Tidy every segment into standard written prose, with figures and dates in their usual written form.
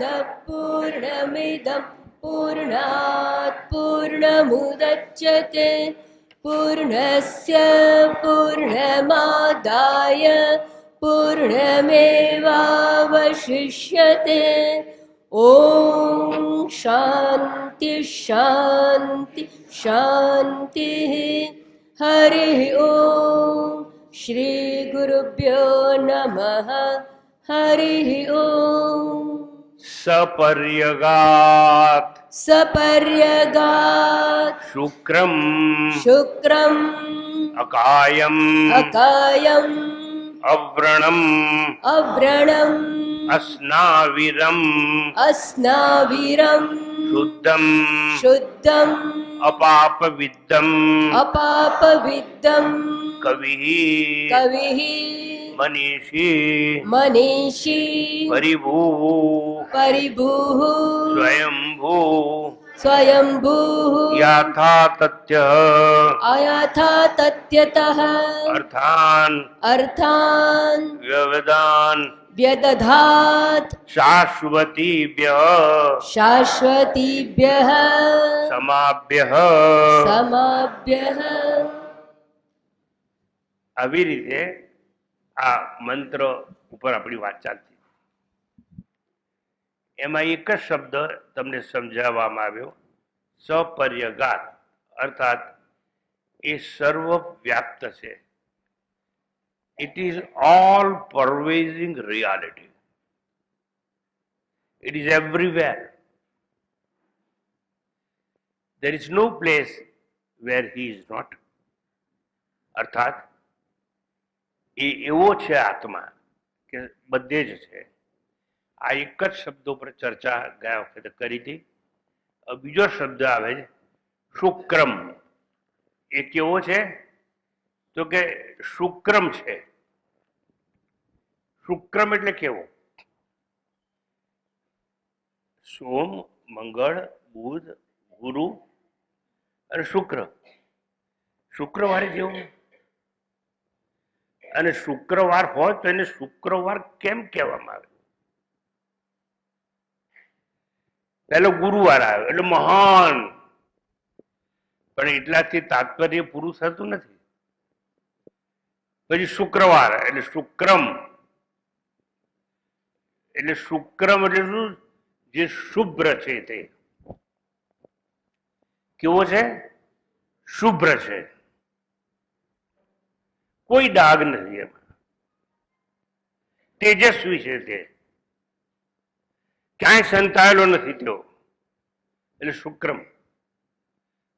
पूर्णमिदं पूर्णात् पूर्णमुदच्यते पूर्णस्य पूर्णमादाय पूर्णमेवावशिष्यते। ॐ शान्ति शान्ति शान्तिः। हरिः ॐ श्री गुरुभ्यो नमः। हरिः ॐ। सपर्यगात् सपर्यगात् शुक्रम् शुक्रम् अकायम् अकायम् अव्रणम् अव्रणम् अस्नाविरम् अस्नाविरम् शुद्धम् शुद्धम् अपापविद्धम् अपापविद्धम् कविः कविः मनीषी मनीषी परिभूः परिभूः स्वयंभूः स्वयंभूः याथा तथ्य अयथा तथ्यतः अर्थान् व्यवदान् व्यदधात् शाश्वतीभ्यः शाश्वतीभ्यः समाभ्यः। समाभ्यः। આવી રીતે આ મંત્ર ઉપર આપણી વાત ચાલતી. એમાં એક જ શબ્દ તમને સમજાવવામાં આવ્યો, સપર્યગાત, અર્થાત એ સર્વવ્યાપ્ત છે. It is all pervading reality. It is everywhere. There is no place where he is not. અર્થાત એ એવો છે આત્મા કે બધે જ છે. આ એક જ શબ્દો પર ચર્ચા ગયા વખતે કરી હતી. બીજો શબ્દ આવે છે શુક્રમ. એ કેવો છે? તો કે શુક્રમ છે. શુક્રમ એટલે કેવો? સોમ, મંગળ, બુધ, ગુરુ અને શુક્ર. શુક્રવારે જેવું. અને શુક્રવાર હોય તો એને શુક્રવાર કેમ કહેવામાં આવે? પહેલો ગુરુવાર આવ્યો એટલે મહાન, પણ એટલાથી તાત્પર્ય પૂરું થતું નથી. પછી શુક્રવાર એટલે શુક્રમ, એટલે શુક્રમ એટલે શું? જે શુભ્ર છે. તે કેવો છે? શુભ્ર છે, કોઈ ડાઘ નથી એમાં, તેજસ્વી છે, તે ક્યાંય સંતાયેલો નથી તેઓ, એટલે શુક્રમ.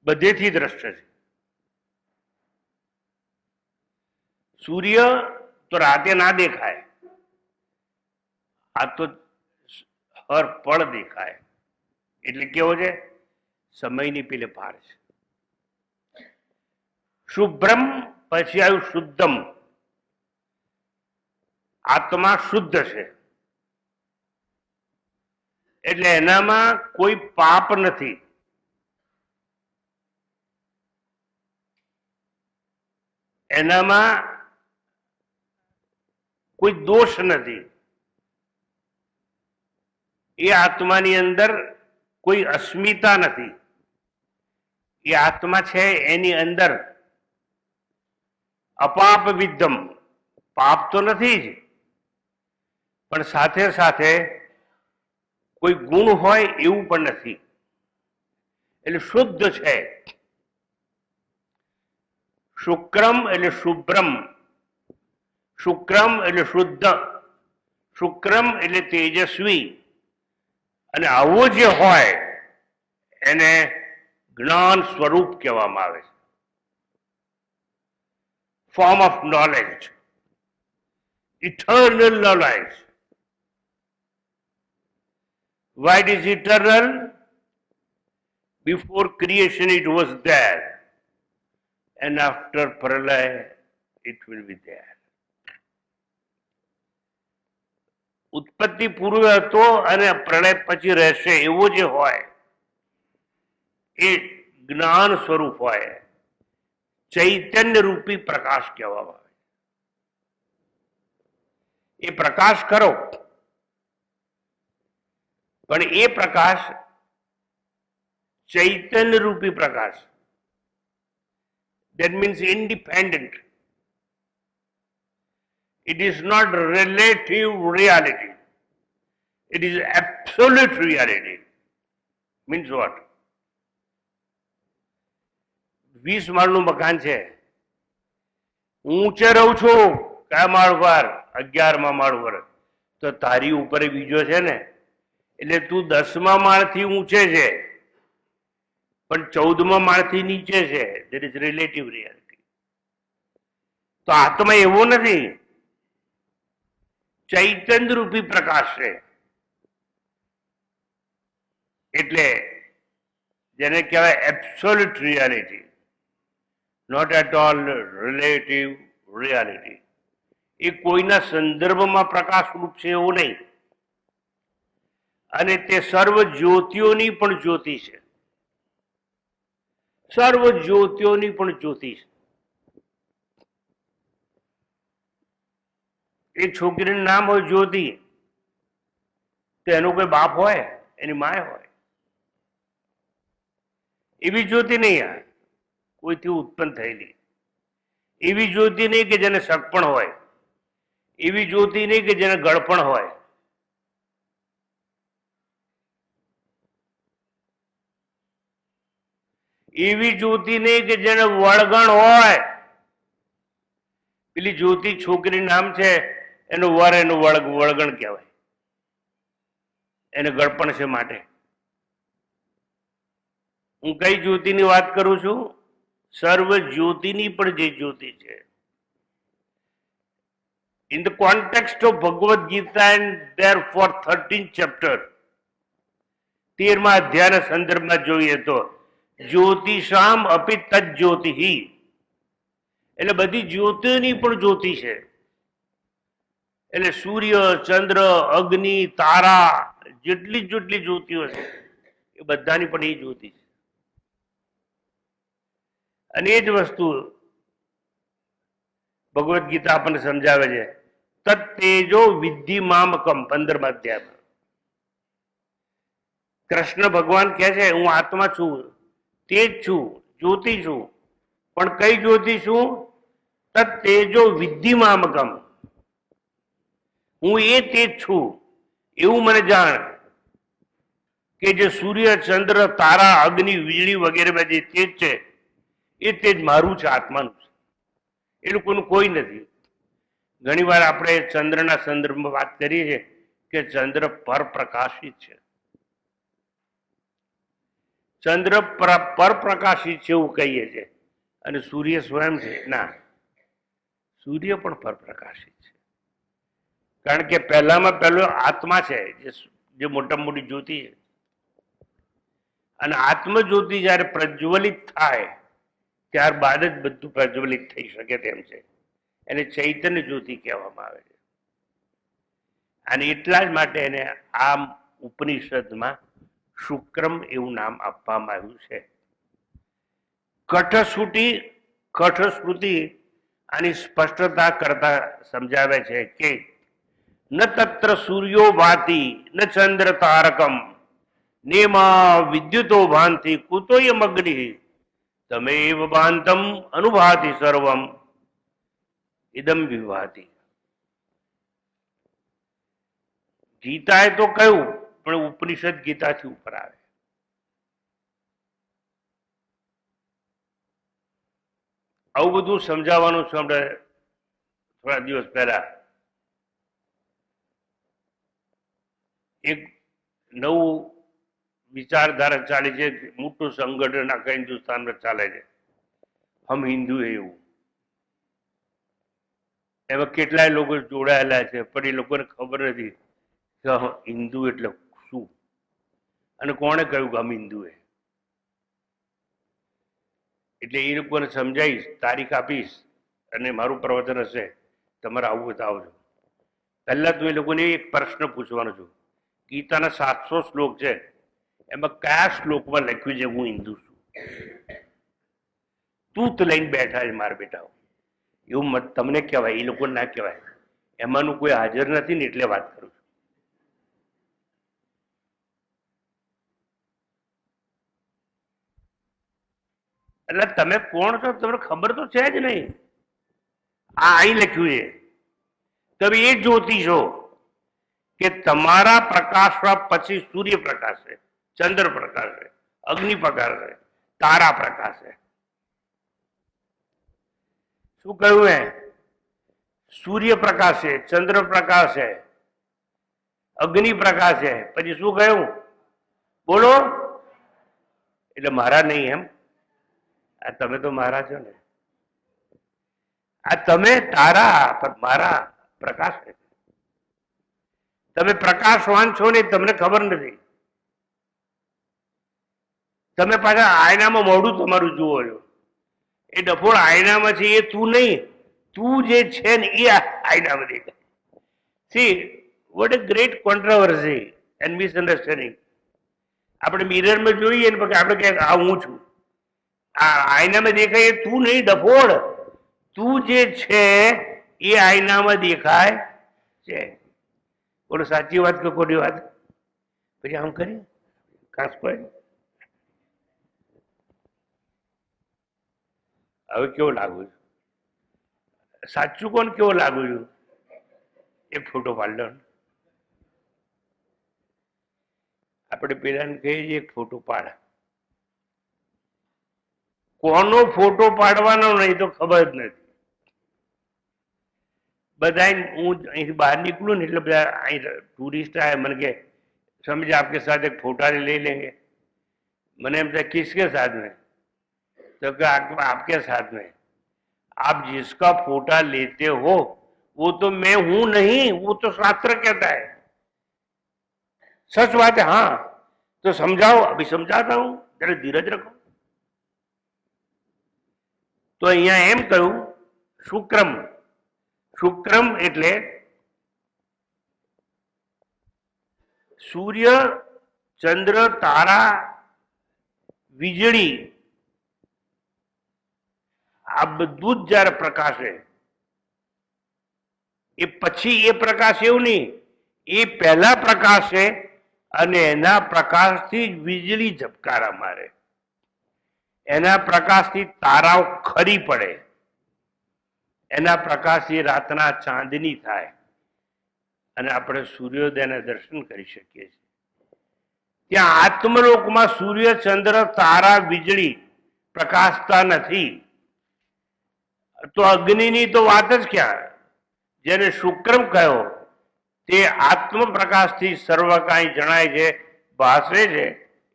બધેથી દ્રષ્ટ છે. સૂર્ય તો રાતે ના દેખાય, આ તો હર પળ દેખાય. એટલે કેવો છે? સમયની પેલે પાર છે. શુભ્રમ પછી આવ્યું શુદ્ધમ. આત્મા શુદ્ધ છે એટલે એનામાં કોઈ પાપ નથી. એનામાં કોઈ દોષ નથી. એ આત્માની અંદર કોઈ અસ્મિતા નથી. એ આત્મા છે એની અંદર અપાપ વિદ્ધમ, પાપ તો નથી જ, પણ સાથે સાથે કોઈ ગુણ હોય એવું પણ નથી. એટલે શુદ્ધ છે. શુક્રમ એટલે શુભ્રમ, શુક્રમ એટલે શુદ્ધ, શુક્રમ એટલે તેજસ્વી. અને આવો જે હોય એને જ્ઞાન સ્વરૂપ કહેવામાં આવે છે. Form of knowledge, eternal knowledge. Why it is eternal? Before creation it was there, and after pralaya it will be there. ઉત્પત્તિ પૂર્વે હતો અને પ્રલય પછી રહેશે એવો જે હોય એ જ્ઞાન સ્વરૂપ હોય, ચૈતન્ય રૂપી પ્રકાશ કહેવામાં આવે. એ પ્રકાશ કરો પણ એ પ્રકાશ ચૈતન્ય રૂપી પ્રકાશ, that means independent. It is not relative reality. It is absolute reality. Means what? 20 માળનું મકાન છે, ઊંચે રહું છું કયા માળ પર? 11મા માળ પર. તો તારી ઉપર બીજો છે ને, એટલે તું 10મા માળથી ઊંચે છે પણ 14મા માળથી નીચે છે. There is relative reality. તો આત્મા એવો નથી, ચૈતન્ય રૂપી પ્રકાશ છે. એટલે જેને કહેવાય absolute reality, not at all relative reality. એ કોઈના સંદર્ભમાં પ્રકાશરૂપ છે એવું નહીં. અને તે સર્વ જ્યોતિઓની પણ જ્યોતિ છે. સર્વ જ્યોતિઓની પણ જ્યોતિ છે. એ છોકરીનું નામ હોય જ્યોતિ, તો એનો કોઈ બાપ હોય, એની માય હોય. એવી જ્યોતિ નહીં આ કોઈથી ઉત્પન્ન થયેલી. એવી જ્યોતિ નહીં કે જેને સગપણ હોય. એવી જ્યોતિ નહીં કે જેને ગળપણ હોય. એવી જ્યોતિ નહીં કે જેને વળગણ હોય. પેલી જ્યોતિ છોકરી નામ છે, એનું વર એનું વળગણ કહેવાય, એને ગળપણ છે. માટે હું કઈ જ્યોતિની વાત કરું છું? સર્વ જ્યોતિની પણ જે જ્યોતિ છે. In the context of Bhagavad Gita and therefore 13th chapter, 13મા અધ્યાયના સંદર્ભમાં જોઈએ તો જ્યોતિષામ અપિ તજ્ જ્યોતિઃ, એટલે બધી જ્યોતિની પણ જ્યોતિ છે. એટલે સૂર્ય, ચંદ્ર, અગ્નિ, તારા, જેટલી જ્યોતિઓ છે એ બધાની પણ એ જ્યોતિ છે. અને એ જ વસ્તુ ભગવદ્ ગીતા આપણને સમજાવે છે. તત્તેજો વિદ્ધિ મામકમ, 15મા અધ્યાયમાં કૃષ્ણ ભગવાન કહે છે હું આત્મા છું, તેજ છું, જ્યોતિ છું. પણ કઈ જ્યોતિ છું? તત્તેજો વિદ્ધિ મામકમ, હું એ તેજ છું એવું મને જાણ. કે જે સૂર્ય, ચંદ્ર, તારા, અગ્નિ, વીજળી વગેરેમાં જે તેજ છે એ તેજ મારું છે, આત્માનું છે. એ લોકોનું કોઈ નથી. ઘણી વાર આપણે ચંદ્રના સંદર્ભમાં વાત કરીએ છીએ કે ચંદ્ર પરપ્રકાશિત છે. ચંદ્ર પરપ્રકાશિત છે એવું કહીએ છીએ, અને સૂર્ય સ્વયં છે. ના, સૂર્ય પણ પરપ્રકાશિત છે. કારણ કે પહેલામાં પહેલો આત્મા છે, જે મોટામાં મોટી જ્યોતિ છે. અને આત્મજ્યોતિ જ્યારે પ્રજ્વલિત થાય ત્યારબાદ જ બધું પ્રજ્વલિત થઈ શકે તેમ છે. એને ચૈતન્ય જ્યોતિ કહેવામાં આવે છે. અને એટલા જ માટે એને આ ઉપનિષદમાં શુક્રમ એવું નામ આપવામાં આવ્યું છે. કઠશ્રુતિ આની સ્પષ્ટતા કરતા સમજાવે છે કે ન તત્ર સૂર્યો ભાતિ ન ચંદ્ર તારકમ નેમા વિદ્યુતો ભાંતિ કુતોયમ અગ્નિ તમેવ ભાંતમ અનુભાતિ સર્વમ ઇદમ વિભાતિ. ગીતાએ તો કહ્યું, પણ ઉપનિષદ ગીતાથી ઉપર આવે. આવું બધું સમજાવવાનું છે. આપણે થોડા દિવસ પહેલા એક નવું વિચારધારા ચાલે છે, મોટું સંગઠન આખા હિન્દુસ્તાનમાં ચાલે છે, હમ હિન્દુ એવું. એમાં કેટલાય લોકો જોડાયેલા છે, પણ એ લોકોને ખબર નથી કે હિન્દુ એટલે શું અને કોણે કહ્યું કે હમ હિન્દુ. એટલે એ લોકોને સમજાવીશ, તારીખ આપીશ, અને મારું પ્રવચન હશે. તમારે આવું હોય તો આવજો. પહેલા તો એ લોકોને એક પ્રશ્ન પૂછવાનો છું. ગીતાના 700 શ્લોક છે, એમાં કયા શ્લોકમાં લખ્યું છે હું હિન્દુ છું? તું તો લઈને બેઠા છે મારા બેટાઓ. એવું તમને કહેવાય, એ લોકોને ના કહેવાય. એમાંનું કોઈ હાજર નથી ને એટલે વાત કરું છું. એટલે તમે કોણ છો તમને ખબર તો છે જ નહીં. આ અહીં લખ્યું છે. તમે એ જ્યોતિ છો કે તમારા પ્રકાશવા પછી સૂર્ય પ્રકાશ છે, ચંદ્ર પ્રકાશ છે, અગ્નિ પ્રકાશ છે, તારા પ્રકાશ છે. શું કહ્યું હે? સૂર્ય પ્રકાશ છે, ચંદ્ર પ્રકાશ છે, અગ્નિ પ્રકાશ છે, પછી શું કહ્યું? બોલો. એટલે મારા નહીં એમ? આ તમે તો મારા છો ને. આ તમે તારા પણ મારા પ્રકાશ છે. તમે પ્રકાશવાન છો ને તમને ખબર નથી. તમે પાછા આયનામાં મોઢું તમારું જુઓ છો. એ ડફોળ આયનામાં છે એ તું નહીં, તું જે છે ને એ આયનામાં દેખાય. See what A great controversy and misunderstanding. આપણે મિરરમાં જોઈએ ને પછી આપણે ક્યાંક આ હું છું, આ આયનામાં દેખાય એ તું નહીં ડફોળ. તું જે છે એ આયનામાં દેખાય છે. બોલો સાચી વાત કે ખોટી વાત? પછી આમ કરી ખાસ કોઈ હવે કેવો લાગુ છું? સાચું કોણ કેવો લાગુ છું? એક ફોટો પાડી લો. આપણે પેલાને કહીએ છીએ એક ફોટો પાડ. કોનો ફોટો પાડવાનો નહીં તો ખબર જ નથી. બધા હું અહીંથી બહાર નીકળું ને એટલે બધા અહીં ટુરિસ્ટ આવે મને કે સમझे आपके साथ एक फोटा ले लेंगे. मैंने एम कहा किसके साथ में? तो क्या आपके साथ में. आप जिसका फोटा लेते हो वो तो मैं हूं नहीं, वो तो शास्त्र कहता है. सच बात है. हाँ तो समझाओ. अभी समझाता हूं, जरा धीरज रखो. तो અહીંયા એમ કહ્યું શુક્રમ. શુક્રમ એટલે સૂર્ય, ચંદ્ર, તારા, વીજળી આ બધું જ જયારે પ્રકાશે એ પછી એ પ્રકાશ એવું નહીં, એ પહેલા પ્રકાશે અને એના પ્રકાશથી જ વીજળી ઝબકારા મારે, એના પ્રકાશથી તારાઓ ખરી પડે, એના પ્રકાશથી રાતના ચાંદની થાય અને આપણે સૂર્યોદયના દર્શન કરી શકીએ છીએ. ત્યાં આત્મલોકમાં સૂર્ય, ચંદ્ર, તારા, વીજળી પ્રકાશતા નથી. તો અગ્નિની તો વાત જ ક્યાં? જેને શુક્રમ કહ્યો તે આત્મ પ્રકાશથી સર્વ કાંઈ જણાય છે, ભાસે છે,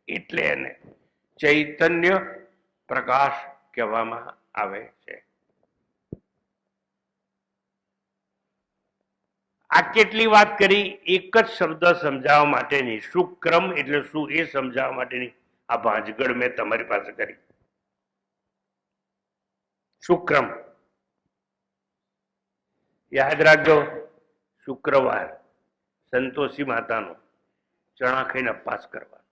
એટલે એને ચૈતન્ય પ્રકાશ કહેવામાં આવે છે. આ કેટલી વાત કરી એક જ શબ્દ સમજાવવા માટેની. શુક્રમ એટલે શું એ સમજાવવા માટેની આ ભાંજગડ મેં તમારી પાસે કરી. શુક્રમ યાદ રાખજો. શુક્રવાર સંતોષી માતાનો ચણા ખાઈને અપવાસ કરવા.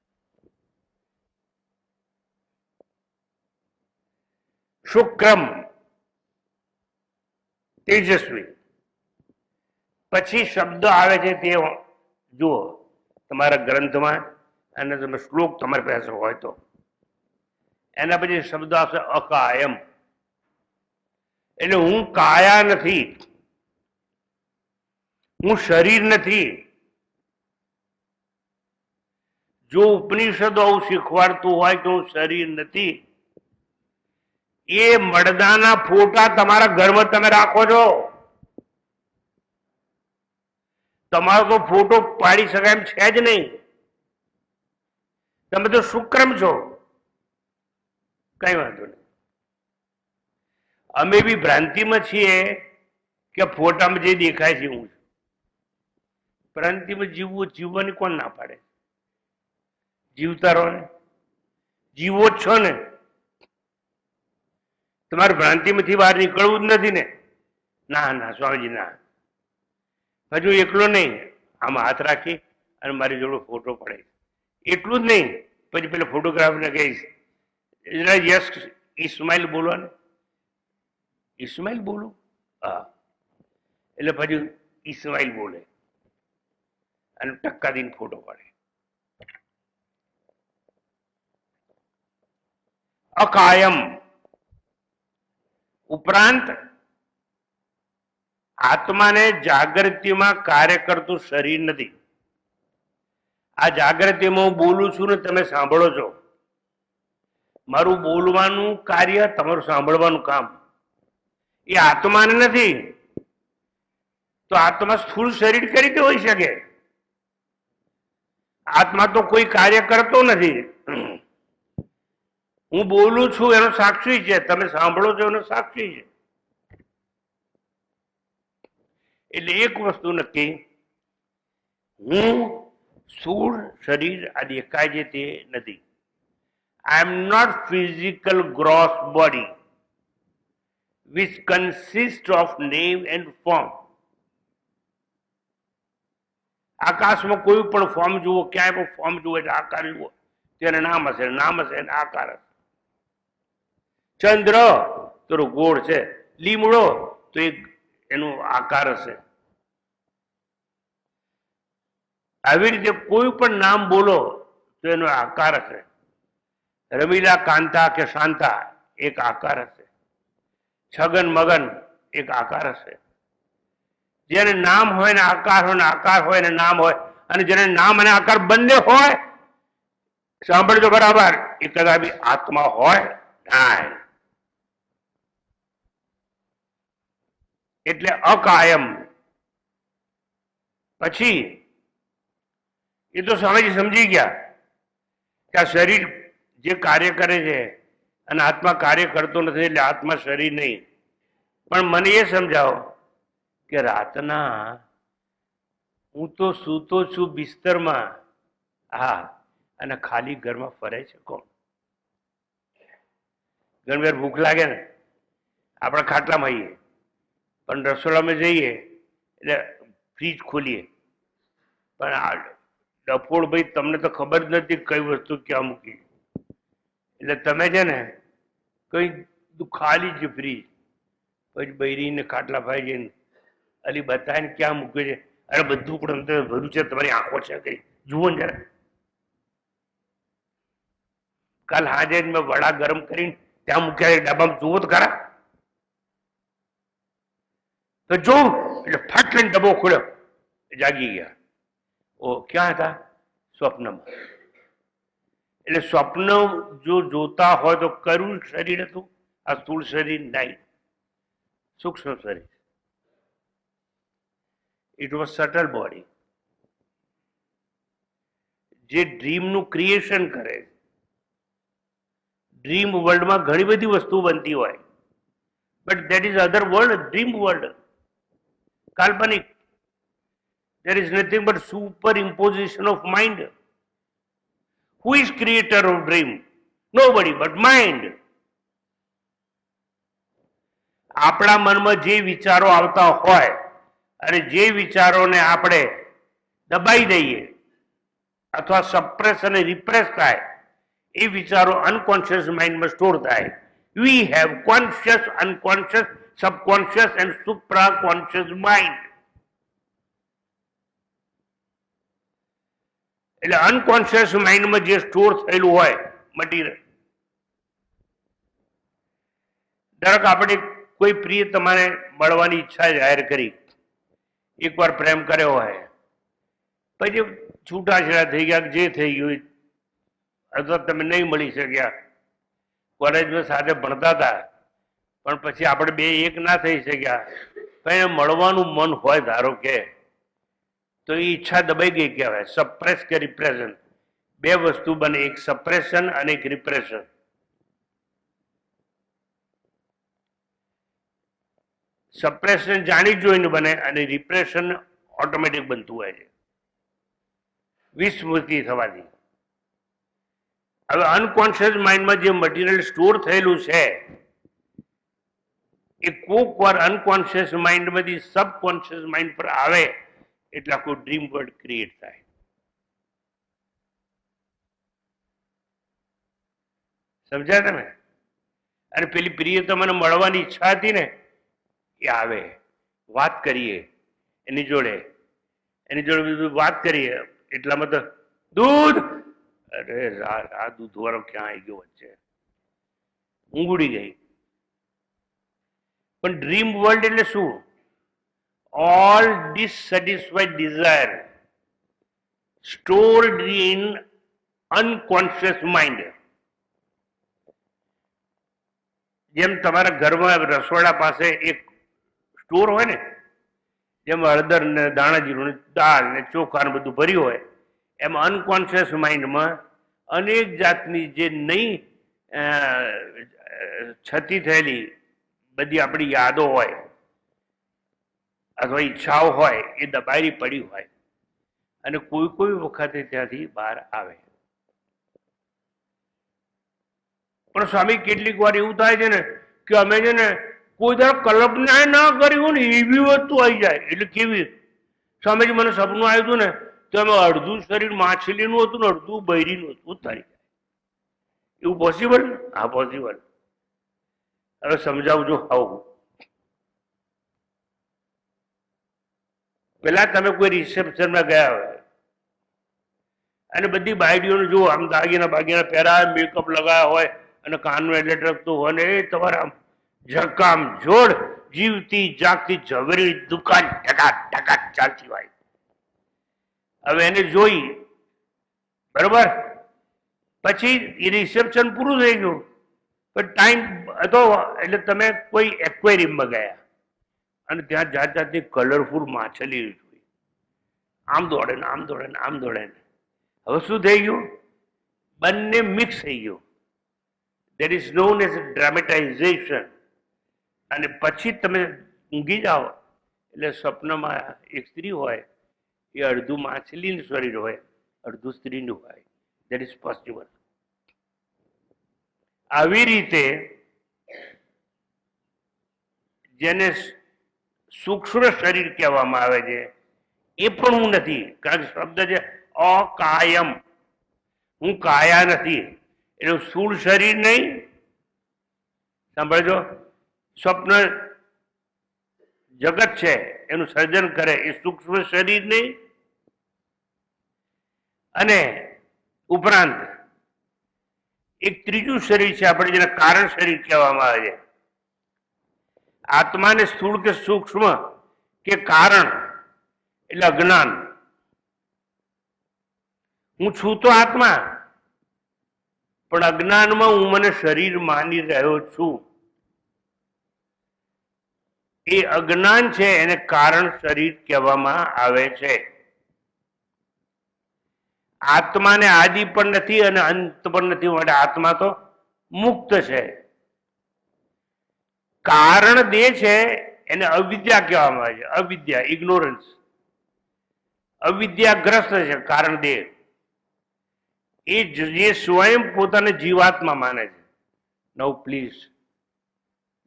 શુક્રમ તેજસ્વી. પછી શબ્દ આવે છે તે જુઓ તમારા ગ્રંથમાં અને તમે શ્લોક તમારી પાસે હોય તો એના પછી શબ્દ આવશે અકાયમ. એટલે હું કાયા નથી, હું શરીર નથી. જો ઉપનિષદો આવું શીખવાડતું હોય કે હું શરીર નથી, એ મળદાના ફોટા તમારા ઘરમાં તમે રાખો છો. તમારો તો ફોટો પાડી શકાય એમ છે જ નહીં. તમે તો શુક્રમ છો. કઈ વાંધો નહીં. અમે બી ભ્રાંતિમાં છીએ કે ફોટામાં જે દેખાય છે હું છું. ભ્રાંતિમાં જીવવું, જીવવાની કોણ ના પાડે? જીવતા રહો ને, જીવો જ છો ને. તમારે ભ્રાંતિમાંથી બહાર નીકળવું જ નથી ને. ના ના સ્વામીજી ના. હજુ એકલો નહીં, આમાં હાથ રાખી અને મારી જોડે ફોટો પડે એટલું જ નહીં. પછી પેલા ફોટોગ્રાફરને કહીશ યસ ઇસ્માઇલ બોલો ને. ઇસ્માઇલ બોલું? હા. એટલે પછી ઇસ્માઇલ બોલે અને ટક્કા દઈને ફોટો પાડે. અકાયમ ઉપરાંત આત્માને જાગૃતિમાં કાર્ય કરતું શરીર નથી. આ જાગૃતિમાં હું બોલું છું ને તમે સાંભળો છો. મારું બોલવાનું કાર્ય, તમારું સાંભળવાનું કામ એ આત્માને નથી. તો આત્મા સ્થૂળ શરીર કઈ રીતે હોઈ શકે? આત્મા તો કોઈ કાર્ય કરતો નથી. હું બોલું છું એનો સાક્ષી છે, તમે સાંભળો છો એનો સાક્ષી છે. એટલે એક વસ્તુ નક્કી, હું સ્થૂળ શરીર આ દેખાય છે તે નથી. I am not physical gross body which consists of name and form. આકાશમાં કોઈ પણ ફોર્મ જુઓ, ક્યાંય પણ ફોર્મ જુઓ એટલે આકાર જુઓ, તેને નામ હશે, નામ હશે અને આકાર હશે. ચંદ્ર તો ગોળ છે, લીમડો તો એક એનો આકાર હશે. આવી રીતે કોઈ પણ નામ બોલો તો એનો આકાર હશે. રમીલા, કાંતા કે શાંતા એક આકાર હશે. છગન, મગન એક આકાર હશે. જેને નામ હોય ને આકાર હોય, ને આકાર હોય ને નામ હોય, અને જેને નામ અને આકાર બંને હોય, સાંભળજો બરાબર, એ કદાપી આત્મા હોય નહીં. એટલે અકાયમ. પછી એ તો સ્વામીજી સમજી ગયા કે આ શરીર જે કાર્ય કરે છે અને આત્મા કાર્ય કરતો નથી, એટલે આત્મા શરીર નહીં. પણ મને એ સમજાવો કે રાતના હું તો સૂતો છું બિસ્તરમાં, હા, અને ખાલી ઘરમાં ફરે છે કોણ? ઘણી વાર ભૂખ લાગે ને, આપણે ખાટલામાં આવીએ, પણ રસોડામાં જઈએ એટલે ફ્રીજ ખોલીએ, પણ આ ડફોળ ભાઈ તમને તો ખબર જ નથી કઈ વસ્તુ ક્યાં મૂકી. એટલે તમે છે ને કઈ ખાલી જ ફ્રીજ, પછી બૈરીને ખાટલા ભાઈ જઈને અલી બતાવીને ક્યાં મૂક્યું છે, અરે બધું પણ અંદર ભર્યું છે, તમારી આંખો છે કઈ જુઓ ને જરા. કાલ હાજે મેં વડા ગરમ કરીને ત્યાં મૂક્યા ડબ્બામાં, જુઓ તો ખરા. તો જો એટલે ફટ લઈને ડબ્બો ખોલ્યો, જાગી ગયા. ઓ ક્યાં હતા? સ્વપ્નમાં. એટલે સ્વપ્ન જો જોતા હોય તો કયું શરીર હતું? આ સ્થૂળ શરીર નહીં, સૂક્ષ્મ શરીર. ઇટ વોઝ સટલ બોડી જે ડ્રીમનું ક્રિએશન કરે. ડ્રીમ વર્લ્ડમાં ઘણી બધી વસ્તુ બનતી હોય, but that is other world, dream world, કાલ્પનિક. There is nothing but superimposition of mind. Who is creator of dream? Nobody but mind. આપણા મનમાં જે વિચારો આવતા હોય અને જે વિચારોને આપણે દબાઈ દઈએ અથવા સપ્રેસ અને રિપ્રેસ થાય, એ વિચારો અનકોન્શિયસ માઇન્ડમાં સ્ટોર થાય. We have conscious, unconscious, subconscious and Supra conscious mind. એટલે અનકોન્શિયસ માઇન્ડમાં જે સ્ટોર થયેલું હોય મટીરિયલ, ધારો કે આપણે કોઈ પ્રિય તમારે મળવાની ઈચ્છા જાહેર કરી, એકવાર પ્રેમ કર્યો હોય, પછી છૂટાછેડા થઈ ગયા, જે થઈ ગયું, અથવા તમે નહીં મળી શક્યા, કોલેજમાં સાથે ભણતા હતા પણ પછી આપણે બે એક ના થઈ શક્યા, પણ એને મળવાનું મન હોય ધારો કે, તો એ ઈચ્છા દબાઈ ગઈ કહેવાય. સપ્રેસ કે રિપ્રેશન બે વસ્તુ બને, એક સપ્રેશન અને એક રિપ્રેશન. સપ્રેશન જાણી જોઈને બને અને રિપ્રેશન ઓટોમેટિક બનતું હોય છે વિસ્મૃતિ થવાથી. હવે અનકોન્શિયસ માઇન્ડમાં જે મટીરિયલ સ્ટોર થયેલું છે એ કોક વાર અનકોન્શિયસ માઇન્ડમાંથી સબકોન્શિયસ માઇન્ડ પર આવે એટલે આખું ડ્રીમ વર્લ્ડ ક્રિએટ થાય. સમજ્યા તમે? અને પેલી પ્રિય તમને મળવાની ઈચ્છા હતી ને, એ આવે, વાત કરીએ એની જોડે વાત કરીએ, એટલામાં તો દૂધ, અરે આ દૂધ વાળો ક્યાં આવી ગયો વચ્ચે, ઊંઘ ઉડી ગઈ. પણ ડ્રીમ વર્લ્ડ એટલે શું? All dissatisfied desire stored in unconscious mind. જેમ તમારા ઘરમાં રસોડા પાસે એક સ્ટોર હોય ને, જેમ હળદર ને દાણાજીરું ને દાળ ને ચોખા ને બધું ભર્યું હોય, એમ અનકોન્શિયસ માઇન્ડમાં અનેક જાતની જે નહીં છતી થયેલી બધી આપણી યાદો હોય અથવા ઈચ્છાઓ હોય એ દબાયેલી પડી હોય અને કોઈ કોઈ વખતે ત્યાંથી બહાર આવે. પણ સ્વામી કેટલીક વાર એવું થાય છે ને કે અમે છે ને કોઈ દર કલ્પના ના કરી હોય ને એવી વસ્તુ આવી જાય. એટલે કેવી? સ્વામીજી મને સપનું આવ્યું હતું ને તો એમાં અડધું શરીર માછલીનું હતું ને અડધું બૈરીનું હતું. ઉતારી જાય. એવું પોસિબલ? હા, પોસિબલ. હવે સમજાવજો આવું. પેલા તમે કોઈ રિસેપ્શનમાં ગયા હોય અને બધી બાયડીઓને જુઓ, આમ દાગીના બાગીના પહેરાય, મેકઅપ લગાવ્યા હોય અને કાનનું એટલે ટકતું હોય ને એ તમારા આમ જકામ જોડ જીવતી જાગતી ઝવેરી દુકાન ટકા ટકા ચાલતી હોય. હવે એને જોઈ, બરોબર, પછી એ રિસેપ્શન પૂરું થઈ ગયું, પણ ટાઈમ હતો એટલે તમે કોઈ એક્વેરિયમમાં ગયા અને ત્યાં જાત જાતની કલરફુલ માછલી જોઈ. આમ દોડે ને આમ દોડે ને આમ દોડે ને. હવે શું થઈ ગયું? બંને મિક્સ થઈ ગયું. That is known as dramatization. અને પછી તમે ઊંઘી જાઓ એટલે સ્વપ્નમાં એક સ્ત્રી હોય, એ અડધું માછલીનું શરીર હોય, અડધું સ્ત્રીનું હોય. That is possible. આવી રીતે જેને સૂક્ષ્મ શરીર કહેવામાં આવે છે એ પણ હું નથી. કારણ કે શબ્દ છે અકાયમ. હું કાયા નથી. એનું સ્થૂળ શરીર નહીં. સાંભળજો, સ્વપ્ન જગત છે એનું સર્જન કરે એ સૂક્ષ્મ શરીર નહીં. અને ઉપરાંત એક ત્રીજું શરીર છે આપણે જેને કારણ શરીર કહેવામાં આવે છે. આત્માને સ્થૂળ કે સૂક્ષ્મ કે કારણ એટલે અજ્ઞાન. હું છું તો આત્મા, પણ અજ્ઞાનમાં હું મને શરીર માની રહ્યો છું. એ અજ્ઞાન છે એને કારણ શરીર કહેવામાં આવે છે. આત્માને આદિ પણ નથી અને અંત પણ નથી, માટે આત્મા તો મુક્ત છે. કારણ દેહ છે એને અવિદ્યા કહેવામાં આવે છે. અવિદ્યા, ઇગ્નોરન્સ. અવિદ્યાગ્રસ્ત છે કારણ દેહ. એ જે સ્વયં પોતાને જીવાત્મા માને છે. Now please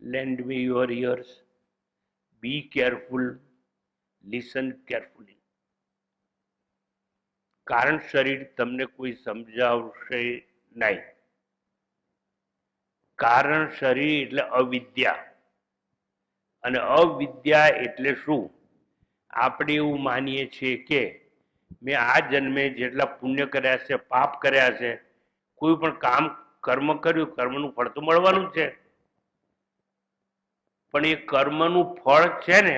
lend me your ears. Be careful, listen carefully. કારણ શરીર તમને કોઈ સમજાવશે નહીં. કારણ શરીર એટલે અવિદ્યા. અને અવિદ્યા એટલે શું? આપણે એવું માનીએ છીએ કે મેં આ જન્મે જેટલા પુણ્ય કર્યા છે, પાપ કર્યા છે, કોઈ પણ કામ કર્મ કર્યું, કર્મનું ફળ તો મળવાનું છે. પણ એ કર્મનું ફળ છે ને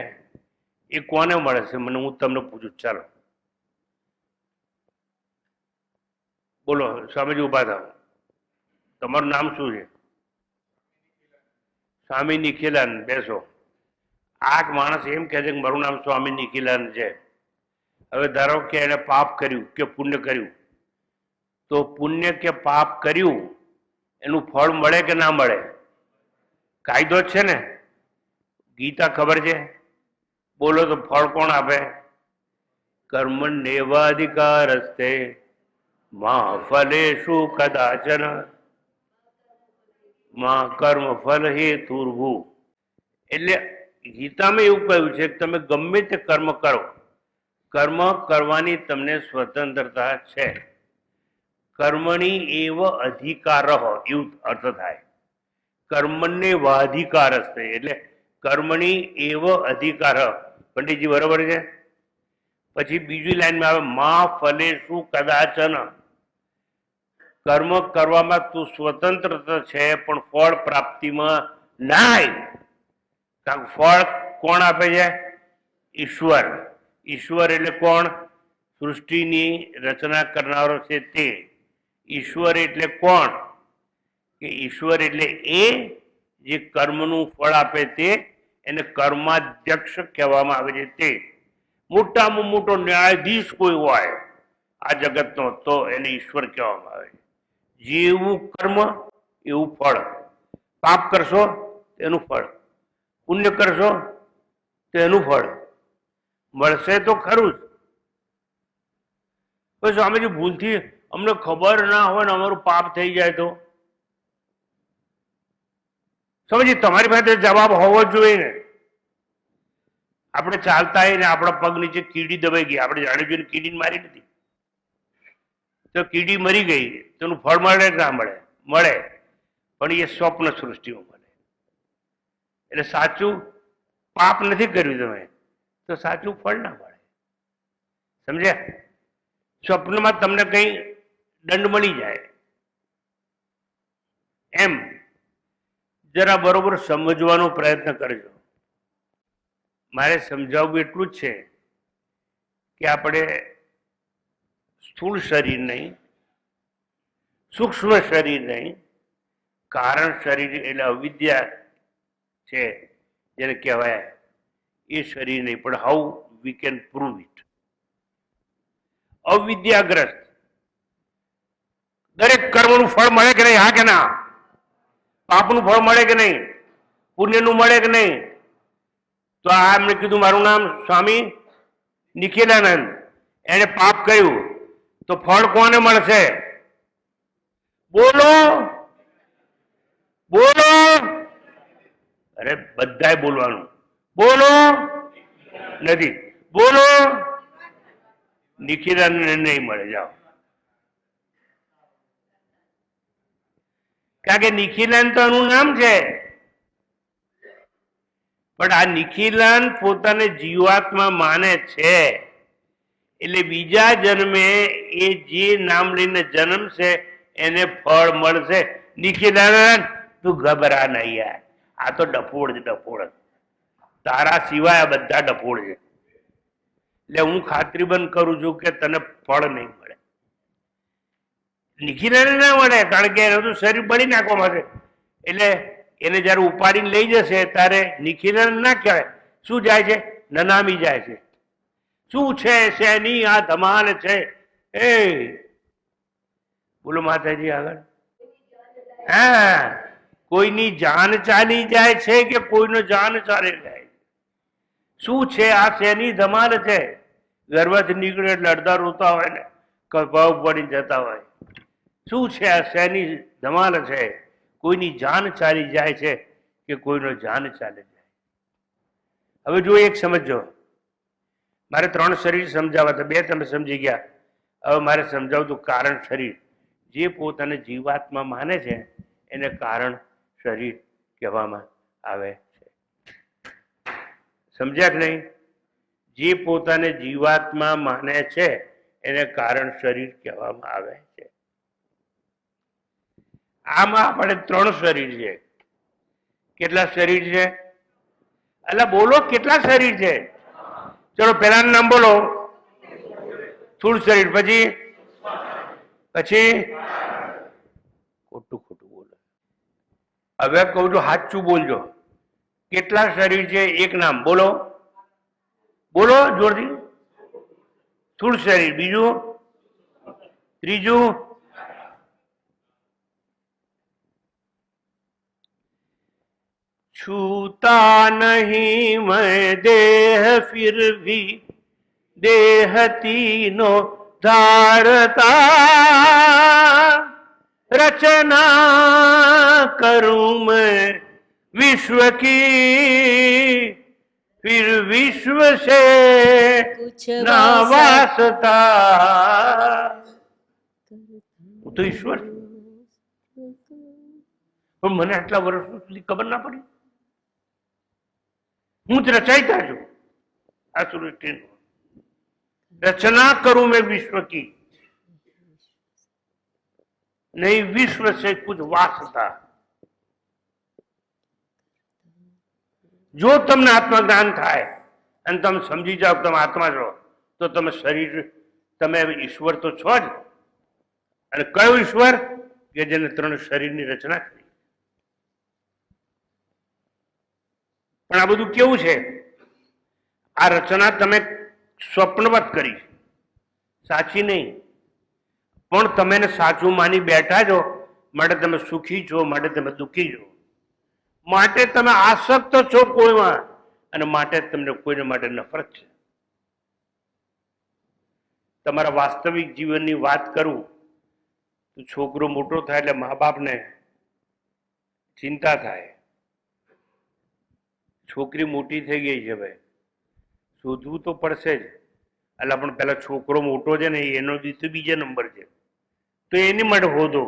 એ કોને મળે છે? મને હું તમને પૂછું. ચાલો બોલો. સ્વામીજી ઉભા થાવ. તમારું નામ શું છે? સ્વામી નિખિલાન. બેસો. આ માણસ એમ કહે છે કે મારું નામ સ્વામી નિખિલાન છે. હવે ધારો કે એને પાપ કર્યું કે પુણ્ય કર્યું, તો પુણ્ય કે પાપ કર્યું એનું ફળ મળે કે ના મળે? કાયદો જ છે ને. ગીતા ખબર છે? બોલો તો ફળ કોણ આપે? કર્મણ્યેવાધિકારસ્તે મા ફલેષુ કદાચન મા કર્મ ફલ હેતુર્ભુ. એટલે ગીતામાં એવું કહ્યું છે કે તમે ગમે તે કર્મ કરો, કર્મ કરવાની તમને સ્વતંત્રતા છે. કર્મણી એવ અધિકાર એવું અર્થ થાય. કર્મને વાધિકાર હશે એટલે કર્મણી એવ અધિકાર. પંડિતજી બરોબર છે? પછી બીજી લાઈનમાં આવે મા ફલેષુ કદાચન. કર્મ કરવામાં તું સ્વતંત્ર છે પણ ફળ પ્રાપ્તિમાં નહીં. કારણ કે ફળ કોણ આપે છે? ઈશ્વર. ઈશ્વર એટલે કોણ? સૃષ્ટિની રચના કરનારો છે તે. ઈશ્વર એટલે કોણ? કે ઈશ્વર એટલે એ જે કર્મનું ફળ આપે તે, એને કર્માધ્યક્ષ કહેવામાં આવે છે તે. મોટામાં મોટો ન્યાયાધીશ કોઈ હોય આ જગતનો તો એને ઈશ્વર કહેવામાં આવે. જેવું કર્મ એવું ફળ. પાપ કરશો એનું ફળ, પુણ્ય કરશો તો એનું ફળ મળશે તો ખરું જ. પછી સ્વામીજી ભૂલથી અમને ખબર ના હોય ને અમારું પાપ થઈ જાય તો? સ્વામીજી તમારી પાસે જવાબ હોવો જોઈએ ને. આપણે ચાલતા ને આપણા પગ નીચે કીડી દબાઈ ગઈ, આપણે જાણી જોઈને કીડીને મારી નથી, તો કીડી મરી ગઈ, તેનું ફળ મળે કે ના મળે? મળે, પણ એ સ્વપ્ન સૃષ્ટિમાં મળે. એટલે સાચું પાપ નથી કર્યું તમે તો સાચું ફળ ના મળે. સમજ્યા? સ્વપ્નમાં તમને કઈ દંડ મળી જાય એમ જરા બરોબર સમજવાનો પ્રયત્ન કરજો. મારે સમજાવવું એટલું જ છે કે આપણે સ્થૂળ શરીર નહીં, સૂક્ષ્મ શરીર નહીં, કારણ શરીર એટલે અવિદ્યા છે જેને કહેવાય, એ શરીર નહીં. પણ how we can prove it? અવિદ્યાગ્રસ્ત દરેક કર્મનું ફળ મળે કે નહીં? હા કે ના? પાપનું ફળ મળે કે નહીં? પુણ્યનું મળે કે નહીં? તો આ એમને કીધું મારું નામ સ્વામી નિખિલાનંદ, એને પાપ કર્યું તો ફળ કોને મળશે? બોલો બોલો. અરે બધાય બોલવાનું. બોલો. નથી બોલો. નિખિલાનંદ નહીં મળે. જાઓ. કારણ કે નિખિલાન તો એનું નામ છે, પણ આ નિખિલાન પોતાને જીવાત્મા માને છે એટલે બીજા જન્મે એ જે નામ લઈને જન્મશે એને ફળ મળશે. નિખિલાન તું ગભરા નહીં યાર, આ તો ડફોડ જ ડફોડ. તારા સિવાય આ બધા ડફોડ છે. એટલે હું ખાતરીબંધ કરું છું કે તને ફળ નહીં મળે. નિખિલાને ના મળે કારણ કે એનું તો શરીર બળી નાખવામાં છે. એટલે એને જયારે ઉપાડીને લઈ જશે ત્યારે નિખિલાન ના કહેવાય. શું જાય છે? નનામી જાય છે. શું છે? શેની આ ધમાલ છે? એ બોલો માતાજી આગળ. હા, કોઈની જાન ચાલી જાય છે કે કોઈનો જાન ચાલી જાય? શું છે આ? શેની ધમાલ છે? ગર્ભથી નીકળે એટલે અડધા રોતા હોય ને ભાવ પડીને જતા હોય. શું છે આ? શેની ધમાલ છે? કોઈની જાન ચાલી જાય છે કે કોઈનો જાન ચાલી જાય? હવે જો એક સમજો, મારે 3 શરીર સમજાવવા હતા, 2 તમે સમજી ગયા. હવે મારે સમજાવતું કારણ શરીર. જે પોતાને જીવાત્મા માને છે એને કારણ શરીર કહેવામાં આવે છે. સમજ્યા કે નહીં? જે પોતાને જીવાત્મા માને છે એને કારણ શરીર કહેવામાં આવે છે. આમાં આપણે 3 શરીર છે. કેટલા શરીર છે? એટલે બોલો કેટલા શરીર છે? ચલો પહેલાનું નામ બોલો. સ્થૂળ શરીર. પછી ખોટું ખોટું બોલો. હવે કહું છું સાચું બોલજો. કેટલા શરીર છે? એક નામ બોલો. બોલો જોરથી. સ્થૂળ શરીર. બીજું? ત્રીજું? छूता नहीं मैं देह फिर भी देह तीनों धारता, रचना करूं मैं विश्व की फिर विश्व से कुछ ना वास्ता. હું તો ઈશ્વર છું, પણ મને આટલા વર્ષ સુધી ખબર ના પડી. હું જ રચયिता છું આ સૃષ્ટિનું. रचना करूं मैं विश्व की, नहीं विश्व से कुछ वास्ता. જો તમને આત્મજ્ઞાન થાય અને તમે સમજી જાઓ કે તમે આત્મા છો, તો તમે શરીર, તમે ઈશ્વર તો છો જ. અને કયો ઈશ્વર? કે જેને 3 શરીરની રચના કરી. પણ આ બધું કેવું છે? આ રચના તમે સ્વપ્નવત કરી, સાચી નહીં. પણ તમે એને સાચું માની બેઠા છો, માટે તમે સુખી છો, માટે તમે દુઃખી છો, માટે તમે આસક્ત છો કોઈમાં, અને માટે તમને કોઈને માટે નફરત છે. તમારા વાસ્તવિક જીવનની વાત કરું તો છોકરો મોટો થાય એટલે મા બાપને ચિંતા થાય, છોકરી મોટી થઈ ગઈ છે, ભાઈ શોધવું તો પડશે જ. એટલે પણ પેલા છોકરો મોટો છે ને એનો બીજા નંબર છે, તો એની માટે હોદો.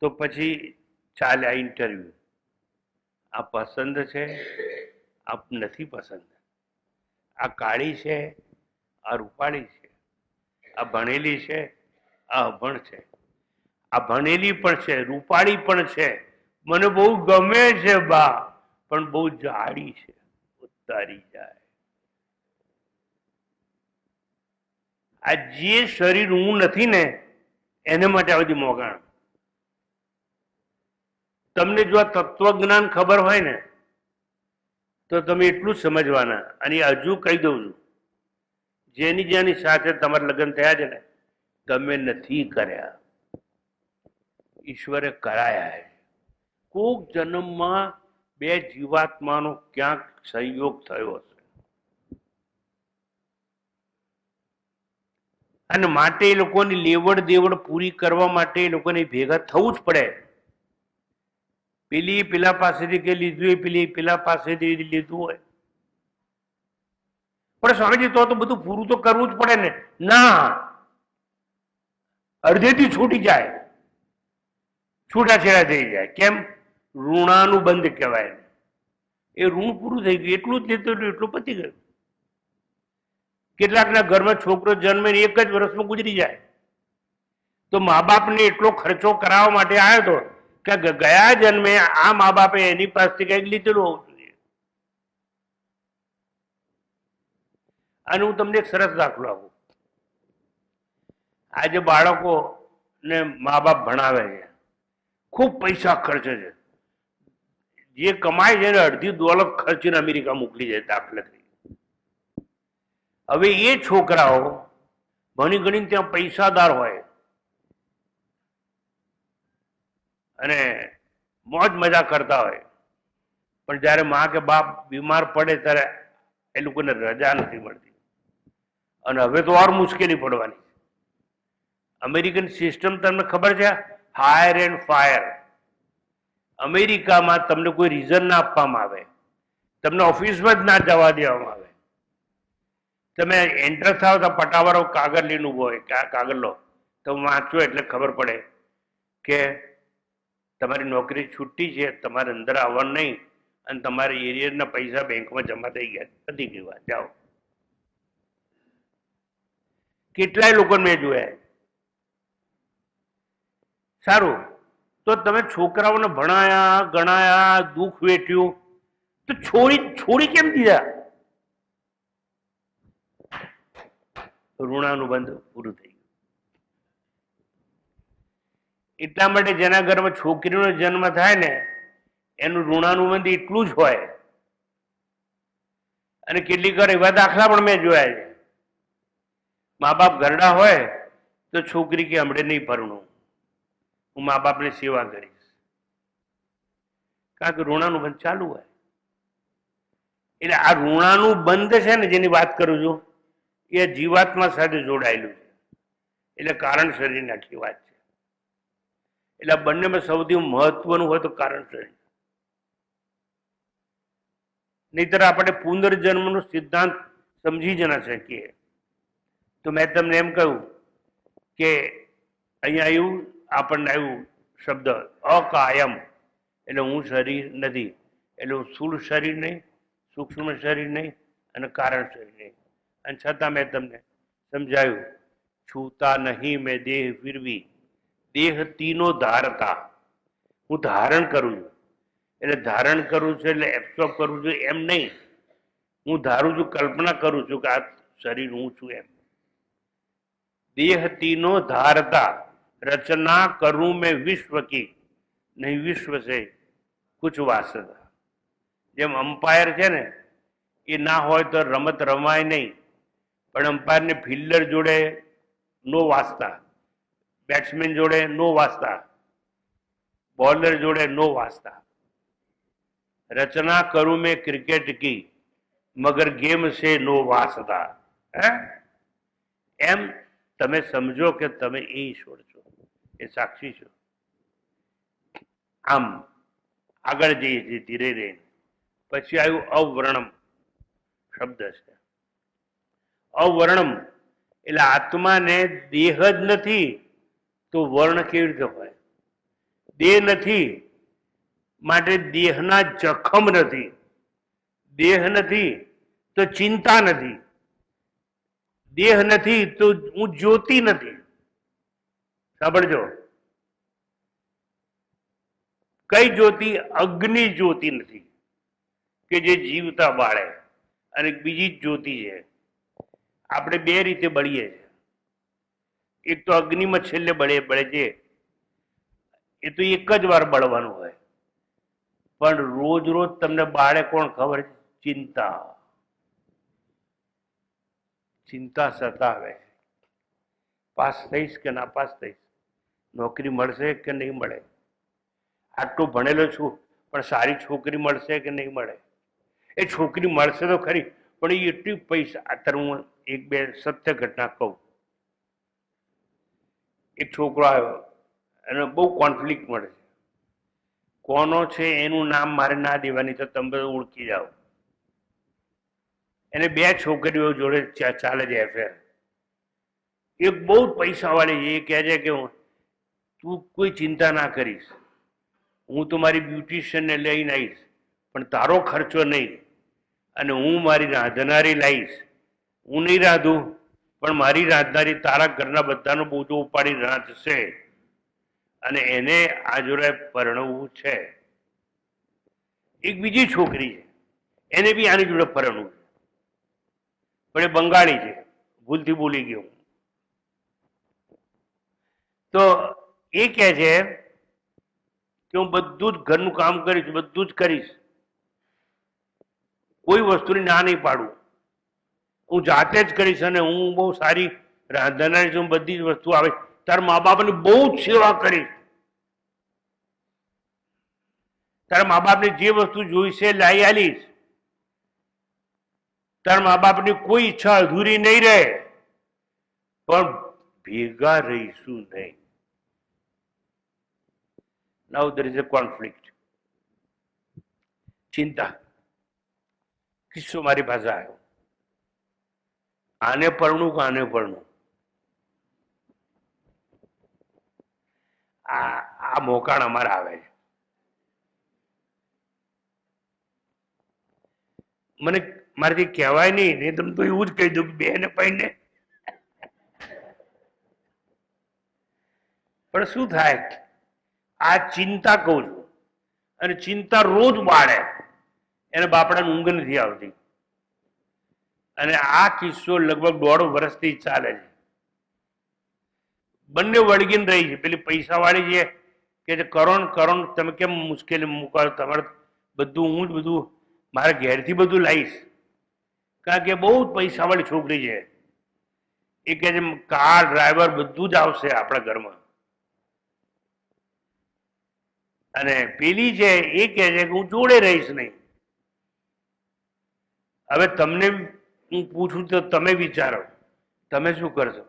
તો પછી ચાલે આ ઇન્ટરવ્યુ. આ પસંદ છે, આ નથી પસંદ. આ કાળી છે, આ રૂપાળી છે. આ ભણેલી છે, આ અભણ છે. આ ભણેલી પણ છે, રૂપાળી પણ છે, મને બહુ ગમે છે બા, પણ બહુ જાડી છે, ઉતારી જાય. આ જે શરીર હું નથી ને, એને માટે આ બધી મોગાણ. તમને જો આ તત્વજ્ઞાન ખબર હોય ને, તો તમે એટલું જ સમજવાના. અને હજુ કહી દઉં છું, જેની સાથે તમારા લગ્ન થયા છે ને, તમે નથી કર્યા, ઈશ્વરે કરાયા છે. કોક જન્મમાં 2 જીવાત્માનો ક્યાંક સંયોગ થયો હશે, અને માટે એ લોકોની લેવડ દેવડ પૂરી કરવા માટે એ લોકોને ભેગા થવું જ પડે. પેલા પાસેથી કે લીધું હોય, પેલા પાસેથી લીધું હોય. પણ સ્વામીજી તો બધું પૂરું તો કરવું જ પડે ને. ના, અડધેથી છૂટી જાય, છૂટાછેડા થઈ જાય. કેમ? ઋણાનું બંધ કહેવાય. એ ઋણ પૂરું થઈ ગયું, એટલું જ લેતું એટલું પતી ગયું. કેટલાકના ઘરમાં છોકરો જન્મે 1 જ વર્ષમાં ગુજરી જાય, તો મા બાપને એટલો ખર્ચો કરાવવા માટે આવ્યો હતો કે ગયા જન્મે આ મા બાપે એની પાસેથી કંઈક લીધેલું હોવું જોઈએ. અને હું તમને એક સરસ દાખલો આપું. આજે બાળકો ને મા બાપ ભણાવે છે, ખૂબ પૈસા ખર્ચે છે, જે કમાય છે ને અડધી દોલત ખર્ચીને અમેરિકા મોકલી જાય, દાખલા તરીકે. હવે એ છોકરાઓ ભણી ગણીને ત્યાં પૈસાદાર હોય અને મોજ મજા કરતા હોય, પણ જ્યારે મા કે બાપ બીમાર પડે ત્યારે એ લોકોને રજા નથી મળતી. અને હવે તો ઓર મુશ્કેલી પડવાની. અમેરિકન સિસ્ટમ તમને ખબર છે? Higher and fire. અમેરિકામાં તમને કોઈ રીઝન ના આપવામાં આવે, તમને ઓફિસમાં જ ના જવા દેવામાં આવે. તમે એન્ટર થાવ તો પટાવાળો કાગળ લઈને ઉભો હોય, કાગળ લો તો વાંચો એટલે ખબર પડે કે તમારી નોકરી છૂટી છે, તમારે અંદર આવવાનું નહીં, અને તમારે એરિયરના પૈસા બેંકમાં જમા થઈ ગયા, પતી ગયું, જાઓ. કેટલાય લોકોને મેં જોયા. સારું, તો તમે છોકરાઓને ભણાયા, ગણાયા, દુઃખ વેઠ્યું, તો છોડી કેમ દીધા? ઋણાનું બંધ પૂરું થઈ ગયું. એટલા માટે જેના ઘરમાં છોકરીનો જન્મ થાય ને, એનું ઋણાનું બંધ એટલું જ હોય. અને કેટલીક વાર એવા દાખલા પણ મેં જોયા છે. મા બાપ ઘરડા હોય તો છોકરી કે હમણે નહીં પરણું, હું મા બાપની સેવા કરીશ, કારણ કે ઋણાનું બંધ ચાલુ હોય. એટલે આ ઋણાનું બંધ છે ને, જેની વાત કરું છું, એ જીવાત્મા સાથે જોડાયેલું છે. એટલે કારણ શરીરની આખી વાત છે. એટલે બંનેમાં સૌથી મહત્વનું હોય તો કારણ શરીર. નહીતર આપણે પુનર્જન્મનો સિદ્ધાંત સમજી જ ન શકીએ. તો મેં તમને એમ કહ્યું કે અહીંયા આવ્યું, આપણને આવ્યું શબ્દ અકાયમ, એટલે હું શરીર નથી, એટલે હું સ્થૂળ શરીર નહીં, સૂક્ષ્મ શરીર નહીં, અને કારણ શરીર નહીં. અને છતાં મેં તમને સમજાયું, છૂતા નહીં મેં દેહ ફિરવી, દેહ તીનો ધારતા, હું ધારણ કરું છું. એટલે ધારણ કરવું છે એટલે એબ્સોર્બ કરવું છે એમ નહીં. હું ધારું છું, કલ્પના કરું છું કે આ શરીર હું છું એમ. દેહ તીનો ધારતા રચના કરું મેં વિશ્વ કી, નહીં વિશ્વ છે કુછ વાસતા. જેમ અમ્પાયર છે ને, એ ના હોય તો રમત રમાય નહીં. પણ અમ્પાયરને ફિલ્ડર જોડે નો વાસતા, બેટ્સમેન જોડે નો વાસતા, બોલર જોડે નો વાસતા. રચના કરું મેં ક્રિકેટ કી મગર ગેમ છે નો વાસતા. હે એમ તમે સમજો કે તમે એ ઈશ્વર છો, એ સાક્ષી છો. આમ આગળ જઈએ છીએ ધીરે રહીને. પછી આવ્યું અવર્ણમ શબ્દ છે. અવર્ણમ એટલે આત્માને દેહ જ નથી તો વર્ણ કેવી રીતે હોય? દેહ નથી માટે દેહના જખમ નથી. દેહ નથી તો ચિંતા નથી. દેહ નથી તો હું જ્યોતિ નથી. સાંભળજો, કઈ જ્યોતિ? અગ્નિ જ્યોતિ નથી કે જે જીવતા બાળે, અને બીજી જ જ્યોતિ છે. આપણે બે રીતે બળીએ છીએ. એક તો અગ્નિમાં છેલ્લે બળે છે, એ તો એક જ વાર બળવાનું હોય. પણ રોજ રોજ તમને બાળે કોણ ખબર છે? ચિંતા. ચિંતા સતાવે. પાસ થઈશ કે ના પાસ થઈશ, નોકરી મળશે કે નહીં મળે, આટલું ભણેલો છું પણ સારી છોકરી મળશે કે નહીં મળે. એ છોકરી મળશે તો ખરી, પણ એ એટલી પૈસા. અત્યારે હું એક બે સત્ય ઘટના કહું. એક છોકરો આવ્યો અને બહુ કોન્ફ્લિક્ટ મળે છે. કોનો છે એનું નામ મારે ના દેવાની, તો તમે બધું ઓળખી જાઓ. એને બે છોકરીઓ જોડે ચાલે છે એફેર. એક બહુ જ પૈસાવાળી છે. એ કહે છે કે તું કોઈ ચિંતા ના કરીશ, હું તો મારી બ્યુટિશિયનને લઈને આવીશ, પણ તારો ખર્ચો નહીં. અને હું મારી રાંધનારી લાવીશ. હું નહીં રાંધું, પણ મારી રાંધનારી તારા ઘરના બધાનો બોજો ઉપાડી રાંધશે. અને એને આ જોડે પરણવું છે. એક બીજી છોકરી છે, એને બી આની જોડે પરણવું છે, પણ એ બંગાળી છે. ભૂલથી બોલી ગયો. તો એ કહે છે કે હું બધું જ ઘરનું કામ કરીશ, બધું જ કરીશ, કોઈ વસ્તુની ના નહીં પાડું, હું જાતે જ કરીશ, અને હું બહુ સારી રાંધનારી છું, બધી જ વસ્તુ આવે. તારા મા બાપની બહુ જ સેવા કરીશ, તારા મા બાપને જે વસ્તુ જોઈશે લાવી આલીશ, તારા મા બાપની કોઈ ઈચ્છા અધૂરી નહીં રહે, પણ ભેગા રહીશું નહીં. Now there is a conflict. ચિંતા. કિસ્સો મારી પાસે આવ્યો. આને પરણું કે આને પરણું? આ મોકાણ અમારે આવે છે. મને મારાથી કહેવાય નહીં, ને તમે તો એવું જ કહી દઉં કે બેને પૈને. પણ શું થાય? આ ચિંતા કહું છું, અને ચિંતા રોજ બાળે. એને બાપડાને ઊંઘ નથી આવતી. અને આ કિસ્સો લગભગ 1.5 વર્ષથી ચાલે છે. બંને વળગીને રહી છે. પેલી પૈસા વાળી છે કે કરોણ તમે કેમ મુશ્કેલી મૂકો? તમારે બધું હું જ બધું મારા ઘેરથી બધું લાવીશ. કારણ કે બહુ જ પૈસા વાળી છોકરી છે. એ કહે છે કાર ડ્રાઈવર બધું જ આવશે આપણા ઘરમાં. અને પેલી છે એ કહે છે કે હું જોડે રહીશ નહીં. હવે તમને હું પૂછું તો તમે વિચારો, તમે શું કરશો?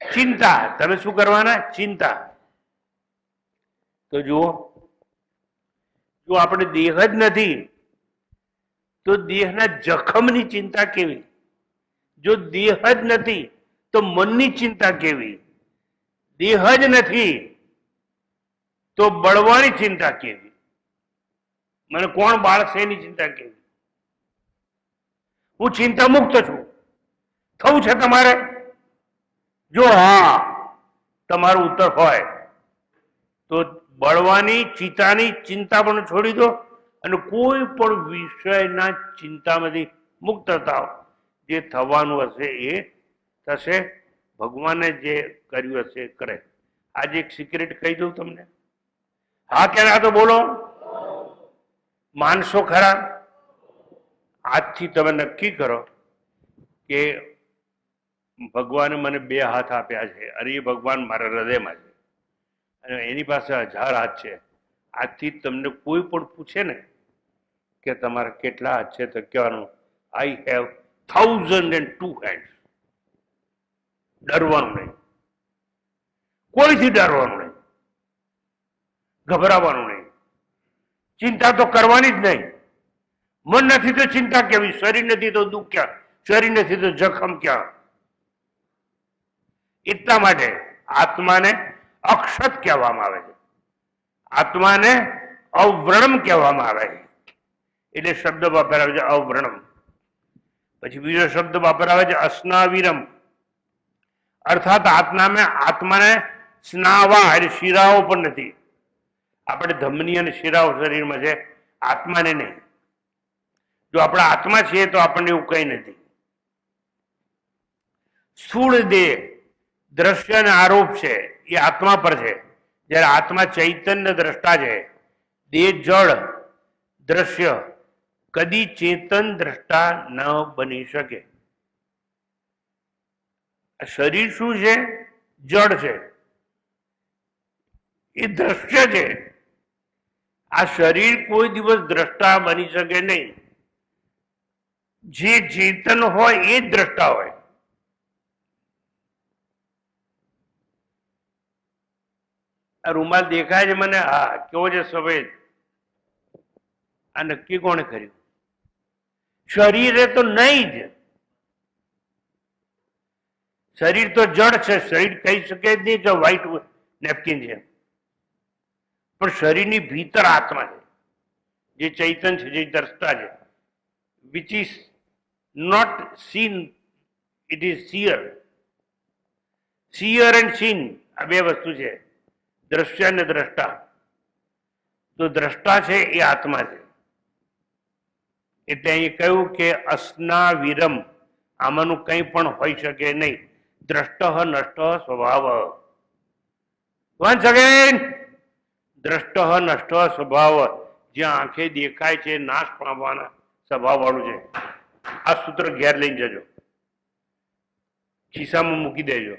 ચિંતા. તમે શું કરવાના? ચિંતા. તો જુઓ, જો આપણે દેહ જ નથી તો દેહના જખમની ચિંતા કેવી? જો દેહ જ નથી તો મનની ચિંતા કેવી? દેહ જ નથી તો બળવાની ચિંતા કેવી? મને કોણ બાળશે એની ચિંતા કેવી? હું ચિંતા મુક્ત છું. થવું છે તમારે? જો હા તમારો ઉત્તર હોય તો બળવાની ચિતાની ચિંતા પણ છોડી દો અને કોઈ પણ વિષયના ચિંતામાંથી મુક્ત થાવ. જે થવાનું હશે એ થશે. ભગવાને જે કર્યું હશે એ કરે. આજે એક સિક્રેટ કહી દઉં તમને. હા કે ના તો બોલો. માનશો ખરા? આજથી તમે નક્કી કરો કે ભગવાને મને 2 હાથ આપ્યા છે અને એ ભગવાન મારા હૃદયમાં છે અને એની પાસે 1000 હાથ છે. આજથી તમને કોઈ પણ પૂછે ને કે તમારા કેટલા હાથ છે તો કહેવાનું આઈ હેવ 1002 hands. ડરવાનું નહીં, કોઈથી ડરવાનું નહીં, ગભરાવાનું નહીં, ચિંતા તો કરવાની જ નહીં. મન નથી તો ચિંતા કેવી, શરીર નથી તો દુઃખ ક્યાં, શરીર નથી તો જખમ ક્યાં. એટલા માટે આત્માને અક્ષત કહેવામાં આવે છે, આત્માને અવ્રણમ કહેવામાં આવે છે. એટલે શબ્દ વાપરાવે છે અવ્રણમ. પછી બીજો શબ્દ વાપરાવે છે અસ્નાવિરમ. અર્થાત આત્માને સ્નાવા એટલે શિરાઓ પણ નથી. આપણે ધમની અને શિરાઓ શરીરમાં છે, આત્માને નહીં. જો આપણા આત્મા છીએ તો આપણને એવું કંઈ નથી. સ્થૂળ દેહ દ્રશ્ય અને આરોપ છે એ આત્મા પર છે, જ્યારે આત્મા ચૈતન્ય દ્રષ્ટા છે. દેહ જળ દ્રશ્ય કદી ચેતન દ્રષ્ટા ન બની શકે. શરીર શું છે? જળ છે, એ દ્રશ્ય છે. આ શરીર કોઈ દિવસ દ્રષ્ટા બની શકે નહીં. જે ચેતન હોય એ જ દ્રષ્ટા હોય. આ રૂમાલ દેખાય છે મને? હા. કેવો છે? સફેદ. આ નક્કી કોણે કર્યું? શરીરે તો નહીં જ. શરીર તો જડ છે, શરીર કહી શકે જ નહીં કે વ્હાઈટ નેપકિન છે. પણ શરીરની ભીતર આત્મા છે, જે ચૈતન છે, જે દ્રષ્ટા છે. Which is not seen, it is seer. Seer and seen આ 2 વસ્તુ છે, દ્રશ્ય અને દ્રષ્ટા. તો દ્રષ્ટા છે એ આત્મા છે. એટલે અહીં કહ્યું કે અસ્નાવિરમ, આમાંનું કંઈ પણ હોઈ શકે નહીં. દ્રષ્ટ નષ્ટ સ્વભાવ. વન્સ અગેન, દ્રષ્ટ નષ્ટ સ્વભાવ. જ્યાં આંખે દેખાય છે નાશ પામવાના સ્વભાવ વાળું છે. આ સૂત્ર ઘેર લઈને જજો, ખિસ્સામાં મૂકી દેજો.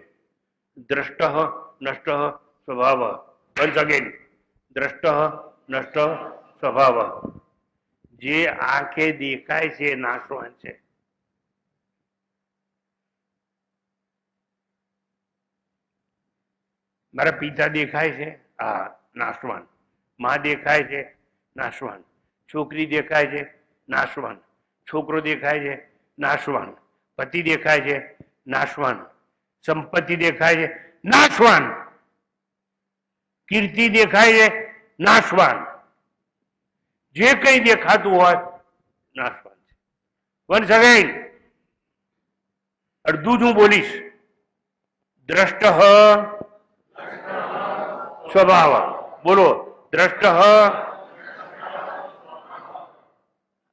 દ્રષ્ટ નષ્ટ સ્વભાવ. વન્સ અગેન, દ્રષ્ટ નષ્ટ સ્વભાવ. જે આંખે દેખાય છે એ નાશવાન છે. મારા પિતા દેખાય છે, હા, નાશવાન. માં દેખાય છે, નાશવાન. છોકરી દેખાય છે, નાશવાન. છોકરો દેખાય છે, નાશવાન. પતિ દેખાય છે, નાશવાન. સંપત્તિ દેખાય છે, નાશવાન. કીર્તિ દેખાય છે, નાશવાન. જે કંઈ દેખાતું હોય નાશવાન છે. વન્સ અગેન, અડધું જ હું બોલીશ. દ્રષ્ટ સ્વભાવ. બોલો, દ્રષ્ટ.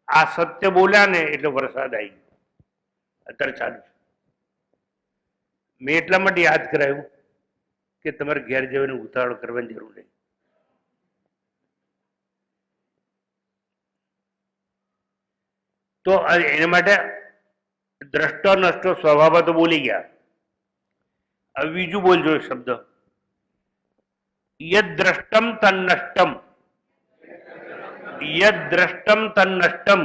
આ સત્ય બોલ્યા ને એટલે વરસાદ આવી ગયો. અત્યારે ચાલુ છે. મેં એટલા માટે યાદ કરાયું કે તમારે ઘેર જઈને ઉતાવળ કરવાની જરૂર નહીં. તો એના માટે દ્રષ્ટ નષ્ટ સ્વભાવ તો બોલી ગયા. હવે બીજું બોલજો શબ્દ. યદ દ્રષ્ટમ તન્નષ્ટમ. યદ દ્રષ્ટમ તન્નષ્ટમ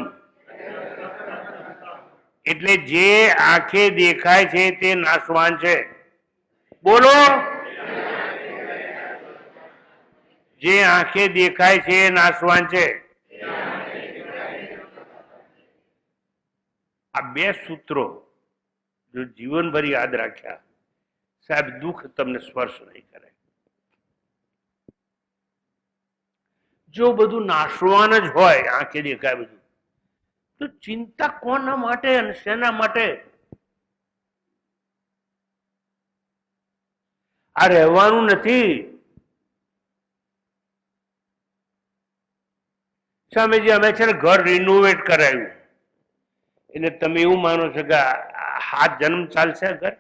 એટલે જે આંખે દેખાય છે તે નાશવાન છે. બોલો, જે આંખે દેખાય છે એ નાશવાન છે. આ 2 સૂત્રો જો જીવનભર યાદ રાખ્યા, સાહેબ, દુઃખ તમને સ્પર્શ નહીં કરે. જો બધું નાશવાન જ હોય, આંખે દેખાય બધું, તો ચિંતા કોના માટે અને શેના માટે? આ રહેવાનું નથી. સ્વામીજી અમે છે ને ઘર રિનોવેટ કરાવ્યું, એટલે તમે એવું માનો છો કે હાથ જન્મ ચાલશે ઘર?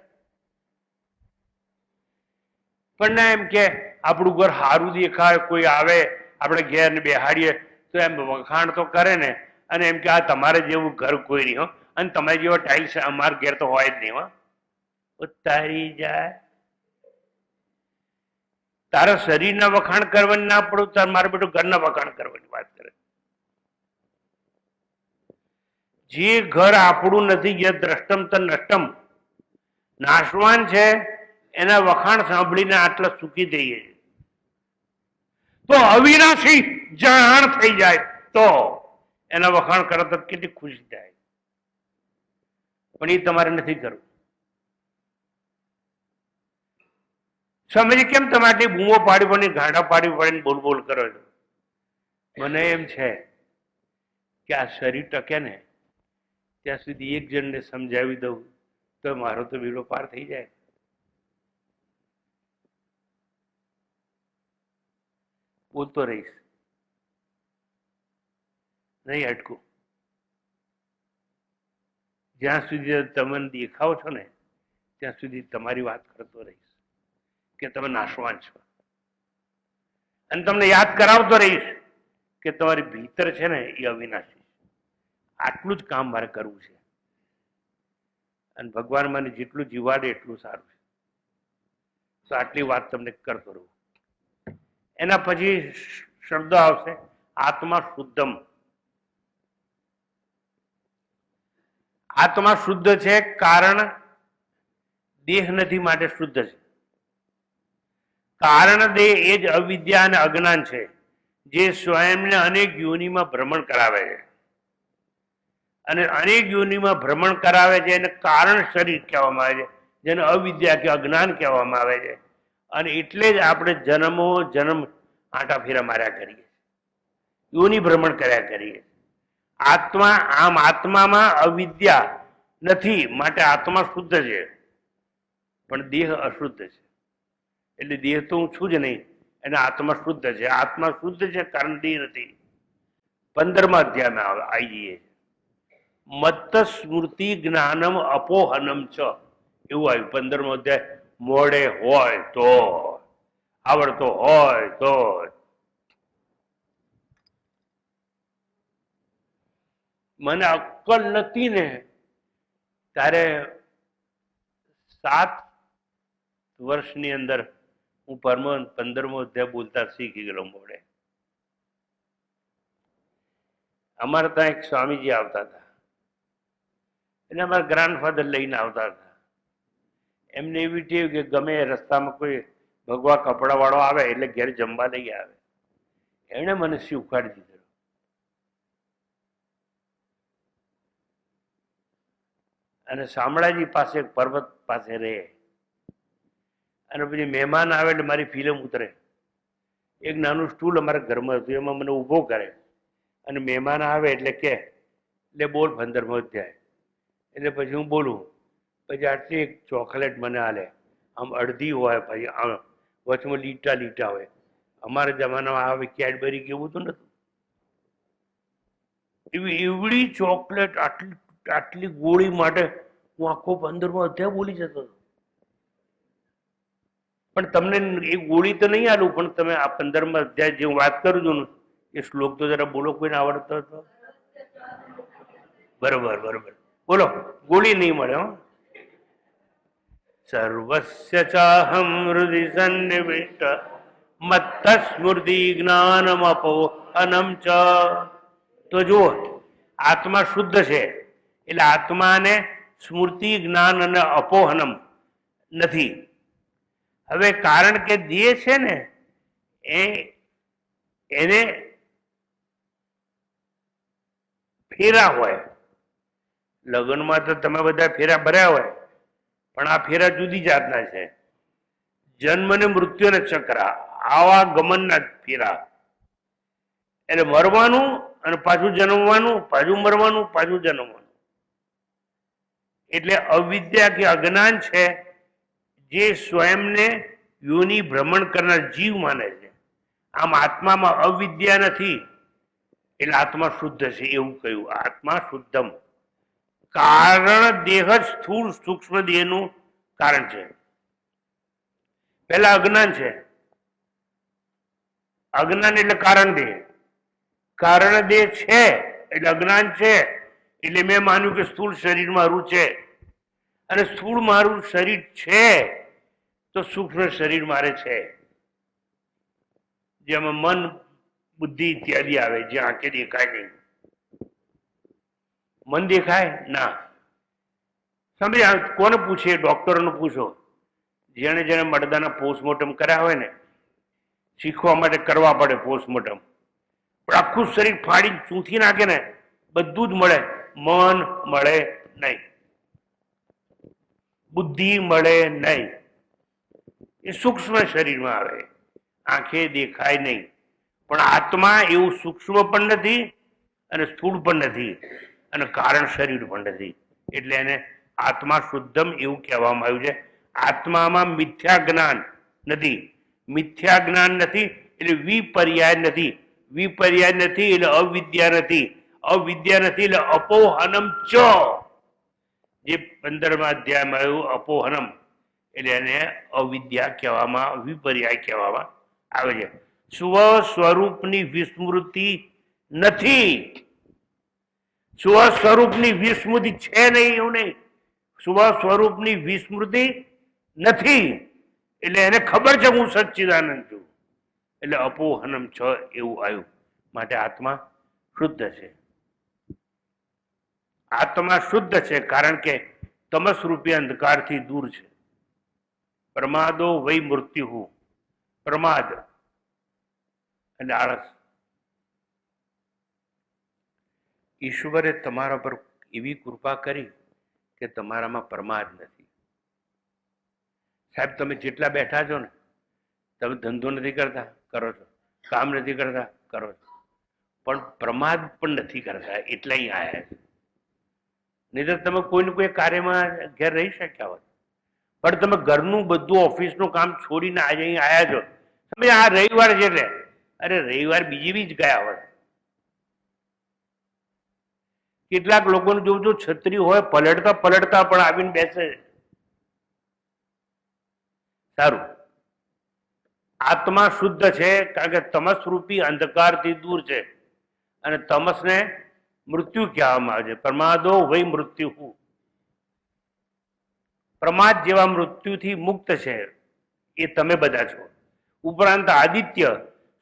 પણ ના, એમ કે આપણું ઘર સારું દેખાય, કોઈ આવે આપણે ઘેર ને બેહાડીએ તો એમ વખાણ તો કરે ને, અને એમ કે આ તમારે જેવું ઘર કોઈ નહીં હો, અને તમારી જેવા ટાઇલ્સ અમારા ઘેર તો હોય જ નહીં હો. તારી જાય, તારા શરીરના વખાણ કરવાની ના પડું, તાર મારે બધું ઘરના વખાણ કરવાની વાત કરે. જે ઘર આપણું નથી, જે દ્રષ્ટમ તન નષ્ટમ, નાશવાન છે, એના વખાણ સાંભળીને આટલા સુખી થઈએ તો અવિનાશી જાણ થઈ જાય તો એના વખાણ કરતા કેટલી ખુશી થાય. પણ એ તમારે નથી કરવું. સ્વામીજી કેમ તમે આટલી બૂમો પાડી પડી, ગાંડા પાડી પડીને બોલ બોલ કરો છો? મને એમ છે કે આ શરીર ટકે ને ત્યાં સુધી એક જણને સમજાવી દઉં તો મારો તો વીરો પાર થઈ જાય. બોલતો રહીશ, નહીં અટકું. જ્યાં સુધી તમે દેખાવ છો ને ત્યાં સુધી તમારી વાત કરતો રહીશ કે તમે નાશવાન છો, અને તમને યાદ કરાવતો રહીશ કે તમારી ભીતર છે ને એ અવિનાશી. આટલું જ કામ મારે કરવું છે, અને ભગવાન મને જેટલું જીવાડે એટલું સારું છે. તો આટલી વાત તમને કરતો રહું. એના પછી શબ્દ આવશે આત્મા શુદ્ધમ. આત્મા શુદ્ધ છે કારણ દેહ નથી માટે શુદ્ધ છે. કારણ દેહ એ જ અવિદ્યા અને અજ્ઞાન છે જે સ્વયંને અનેક યોનિમાં ભ્રમણ કરાવે છે, અને અનેક યોનિમાં ભ્રમણ કરાવે છે એને કારણ શરીર કહેવામાં આવે છે, જેને અવિદ્યા કે અજ્ઞાન કહેવામાં આવે છે. અને એટલે જ આપણે જન્મો જન્મ આંટા ફેરા માર્યા કરીએ, યોની ભ્રમણ કર્યા કરીએ. આત્મા આમ આત્મામાં અવિદ્યા નથી માટે આત્મા શુદ્ધ છે, પણ દેહ અશુદ્ધ છે. એટલે દેહ તો હું છું જ નહીં, એને આત્મા શુદ્ધ છે. આત્મા શુદ્ધ છે કારણ દેહ નથી. 15મા અધ્યાયમાં આવી જઈએ. મત્ત સ્મૃતિ જ્ઞાનમ અપોહનમ છ, એવું આવ્યું 15મો અધ્યાય. મોડે હોય તો, આવડતો હોય તો. મને અક્કલ નથી ને ત્યારે 7 વર્ષની અંદર હું 15મો અધ્યાય બોલતા શીખી ગયેલો મોડે. અમારે ત્યાં એક સ્વામીજી આવતા હતા, એટલે અમારા ગ્રાન્ડફાધર લઈને આવતા હતા. એમને એવી ટેવ કે ગમે રસ્તામાં કોઈ ભગવા કપડા વાળો આવે એટલે ઘેર જમવા લઈ આવે. એણે મને શીખવાડી દીધો. અને શામળાજી પાસે પર્વત પાસે રહે, અને પછી મહેમાન આવે એટલે મારી ફિલ્મ ઉતરે. એક નાનું સ્ટૂલ અમારા ઘરમાં હતું, એમાં મને ઊભો કરે, અને મહેમાન આવે એટલે કે એટલે બોલ 15મો અધ્યાય. એટલે પછી હું બોલું. પછી આટલી એક ચોકલેટ મને આલે, આમ અડધી હોય, પછી વચમાં લીટા લીટા હોય. અમારા જમાનામાં આવે કેડબરી કેવું તો નતું. એવડી ચોકલેટ આટલી ગોળી માટે હું આખો 15મો અધ્યાય બોલી જતો હતો. પણ તમને એ ગોળી તો નહીં આલું, પણ તમે આ 15મા અધ્યાય જે હું વાત કરું છું ને એ શ્લોક તો જરા બોલો. કોઈને આવડતો હતો? બરોબર બરોબર બોલો. ગોળી નહીં મળે હો. સર્વસ્ય ચાહમ હૃદિ સન્નિવિષ્ટ મત્ત સ્મૃતિ જ્ઞાનમ અપોહનમ ચ. તો જુઓ, આત્મા શુદ્ધ છે એટલે આત્માને સ્મૃતિ જ્ઞાન અને અપોહનમ નથી. હવે કારણ કે દેહ છે ને એને ફેરા હોય. લગ્નમાં તો તમે બધા ફેરા ભર્યા હોય, પણ આ ફેરા જુદી જાતના છે. જન્મ ને મૃત્યુના ચક્ર, આવા ગમનના ફેરા. એટલે મરવાનું અને પાછું જન્મવાનું, પાછું મરવાનું, પાછું જન્મવાનું. એટલે અવિદ્યા કે અજ્ઞાન છે જે સ્વયંને યોની ભ્રમણ કરનાર જીવ માને છે. આમ આત્મામાં અવિદ્યા નથી, એટલે આત્મા શુદ્ધ છે એવું કહ્યું. આત્મા શુદ્ધમ, કારણ દેહ જ સ્થૂળ સૂક્ષ્મ દેહનું કારણ છે. પહેલા અજ્ઞાન છે. અજ્ઞાન એટલે કારણ દેહ. કારણ દેહ છે એટલે અજ્ઞાન છે. એટલે મેં માન્યું કે સ્થૂળ શરીર મારું છે, અને સ્થૂળ મારું શરીર છે તો સૂક્ષ્મ શરીર મારે છે. જેમાં મન બુદ્ધિ ઇત્યાદિ આવે, જે આંખે દેખાય નહીં. મન દેખાય ના. સમજ્યા? કોને પૂછે? ડોક્ટરોને પૂછો. જેને જેને મરદાના પોસ્ટમોર્ટમ કર્યા હોય ને, શીખવા માટે કરવા પડે પોસ્ટમોર્ટમ. પણ આખું શરીર ફાડી ચૂંથી નાખે ને, બધું જ મળે, મન મળે નહીં, બુદ્ધિ મળે નહીં. એ સૂક્ષ્મ શરીરમાં આવે, આંખે દેખાય નહીં. પણ આત્મા એવું સૂક્ષ્મ પણ નથી અને સ્થૂળ પણ નથી અને કારણ શરીર પણ નથી. એટલે એને આત્મા શુદ્ધમ એવું કહેવામાં આવ્યું છે. આત્મામાં મિથ્યા જ્ઞાન નથી. મિથ્યા જ્ઞાન નથી એટલે વિપર્યાય નથી. વિપર્યાય નથી એટલે અવિદ્યા નથી. અવિદ્યા નથી એટલે અપોહનમ ચ, જે 15મા અધ્યાયમાં આવ્યું અપોહનમ, એટલે એને અવિદ્યા કહેવામાં, વિપર્યાય કહેવામાં આવે છે. સ્વ સ્વરૂપની વિસ્મૃતિ નથી. સ્વ સ્વરૂપની વિસ્મૃતિ છે નહીં એવું નહીં. સ્વ સ્વરૂપની વિસ્મૃતિ નથી એટલે એને ખબર છે હું સચ્ચિદાનંદ છું. એટલે અપોહનમ છ એવું આવ્યું. માટે આત્મા શુદ્ધ છે. આત્મા શુદ્ધ છે કારણ કે તમસ રૂપી અંધકારથી દૂર છે. પ્રમાદો વૈ મૃત્યુ. પ્રમાદ એટલે આળસ. ઈશ્વરે તમારા પર એવી કૃપા કરી કે તમારામાં પ્રમાદ નથી. સાહેબ, તમે જેટલા બેઠા છો ને, તમે ધંધો નથી કરતા, કરો છો. કામ નથી કરતા, કરો છો. પણ પ્રમાદ પણ નથી કરતા, એટલે અહીં આવ્યા છે. નહીં તો તમે કોઈને કોઈ કાર્યમાં ઘેર રહી શક્યા હોત. પણ તમે ઘરનું બધું ઓફિસનું કામ છોડીને આજે અહીં આવ્યા છો. તમે આ રવિવાર છે એટલે, અરે રવિવાર બીજી બી જ ગયા હોત. કેટલાક લોકોને જોઉં છું, છત્રી હોય, પલટતા પલટતા પણ આવીને બેસે. સારું, આત્મા શુદ્ધ છે કારણ કે તમસ રૂપી અંધકારથી દૂર છે. અને તમસને મૃત્યુ કહેવામાં આવે છે. પ્રમાદો વૈ મૃત્યુ. પ્રમાદ જેવા મૃત્યુથી મુક્ત છે એ તમે બધા છો. ઉપરાંત આદિત્ય,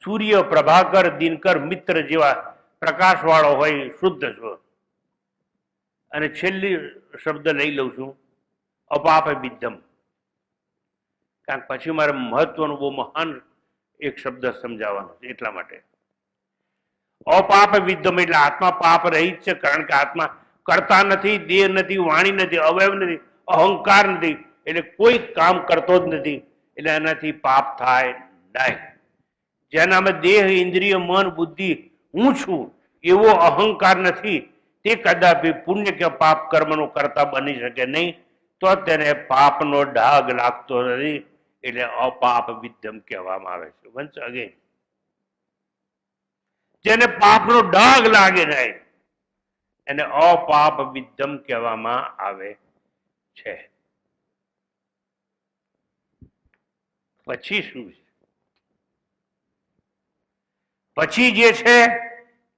સૂર્ય, પ્રભાકર, દિનકર, મિત્ર જેવા પ્રકાશવાળો હોય શુદ્ધ છો. અને છેલ્લી શબ્દ લઈ લઉં છું, અપાપ વિદ્ધમ. કારણ પછી મારે મહત્વનું બહુ મહાન એક શબ્દ સમજાવવાનો છે. એટલા માટે અપાપ વિદ્ધમ એટલે આત્મા પાપ રહિત છે. કારણ કે આત્મા કરતા નથી, દેહ નથી, વાણી નથી, અવયવ નથી, અહંકાર નથી. એટલે કોઈ કામ કરતો જ નથી. એટલે એનાથી પાપ થાય નહીં. જેનામાં દેહ, ઇન્દ્રિય, મન, બુદ્ધિ હું છું એવો અહંકાર નથી, તે કદાપી પુણ્ય કે પાપ કર્મનો કરતા બની શકે નહીં. તો તેને પાપનો ડાઘ લાગતો નથી. એટલે અપાપ વિદ્ધમ કહેવામાં આવે છે. વન્સ અગેન, જેને પાપનો ડાઘ લાગે નહીં એને અપાપ વિદ્ધમ કહેવામાં આવે છે. પછી શું છે? પછી જે છે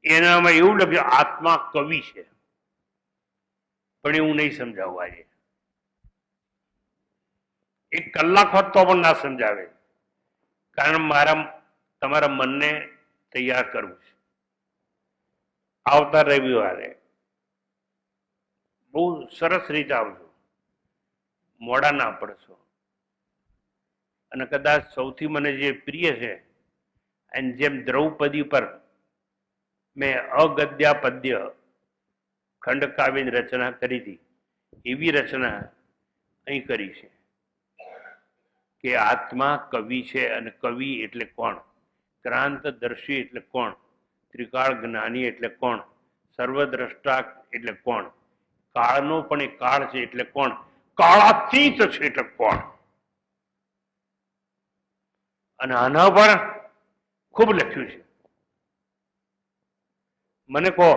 એનામાં એવું લખ્યું આત્મા કવિ છે. પણ એવું નહીં સમજાવવું આજે. એક કલાક હોત તો પણ ના સમજાવે. કારણ તમારા મનને તૈયાર કરવું છે. આવતા રવિવારે બહુ સરસ રીતે આવજો, મોડા ના પડશો. અને કદાચ સૌથી મને જે પ્રિય છે, અને જેમ દ્રૌપદી પર મેં અગદ્યા પદ્ય ખંડ કાવ્યની રચના કરી હતી, એવી રચના અહીં કરી છે કે આત્મા કવિ છે. અને કવિ એટલે કોણ? ક્રાંતદર્શી એટલે કોણ? ત્રિકાળ જ્ઞાની એટલે કોણ? સર્વદ્રષ્ટા એટલે કોણ? કાળનો પણ એક કાળ છે એટલે કોણ? કાળાતીત છે એટલે કોણ? અને આના પર ખૂબ લખ્યું છે. મને કહો,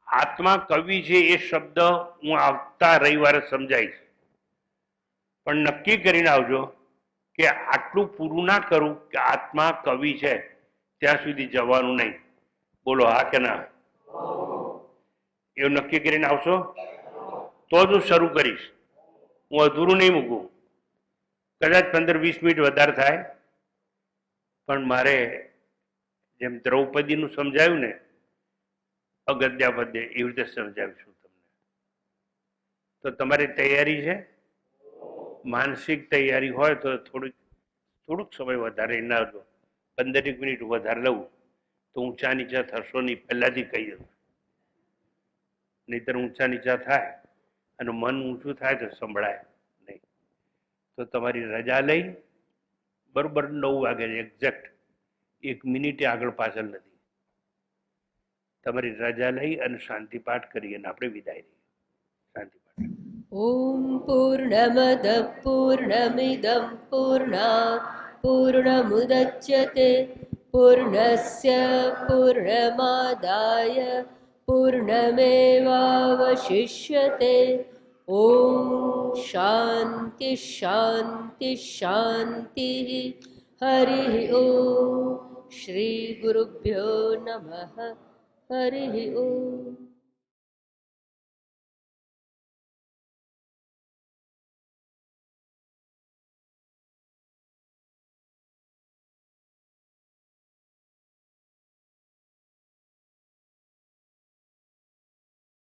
આત્મા કવિ છે એ શબ્દ હું આવતા રવિવારે સમજાવીશ, પણ નક્કી કરીને આવજો કે આટલું પૂરું ના કરું કે આત્મા કવિ છે ત્યાં સુધી જવાનું નહીં. બોલો હા કે ના? એવું નક્કી કરીને આવશો તો જ હું શરૂ કરીશ. હું અધૂરું નહીં મૂકું. કદાચ 15-20 મિનિટ વધારે થાય, પણ મારે જેમ દ્રૌપદીનું સમજાયું ને અગત્યા પદ્ય, એવી રીતે સમજાવીશું તમને. તો તમારી તૈયારી છે? માનસિક તૈયારી હોય તો થોડુંક સમય વધારે ના લો. 15 મિનિટ વધારે લઉં તો ઊંચા નીચા થશો નહીં, પહેલાથી કહી દઉં. નહીતર ઊંચા નીચા થાય અને મન ઊંચું થાય તો સંભળાય નહીં. તો તમારી રજા લઈ બરોબર 9 વાગે એક્ઝેક્ટ, 1 મિનિટે આગળ પાછળ નથી. તમારી રજા લઈ અને શાંતિ પાઠ કરીએ અને આપણે વિદાય લઈએ. શાંતિ પાઠ. ॐ पूर्णमदः पूर्णमिदं पूर्णात् पूर्णमुदच्यते पूर्णस्य पूर्णमादाय पूर्णमेवावशिष्यते. ॐ शान्ति शान्ति शान्तिः. हरिः ॐ. श्रीगुरुभ्यो नमः. हरिः ॐ.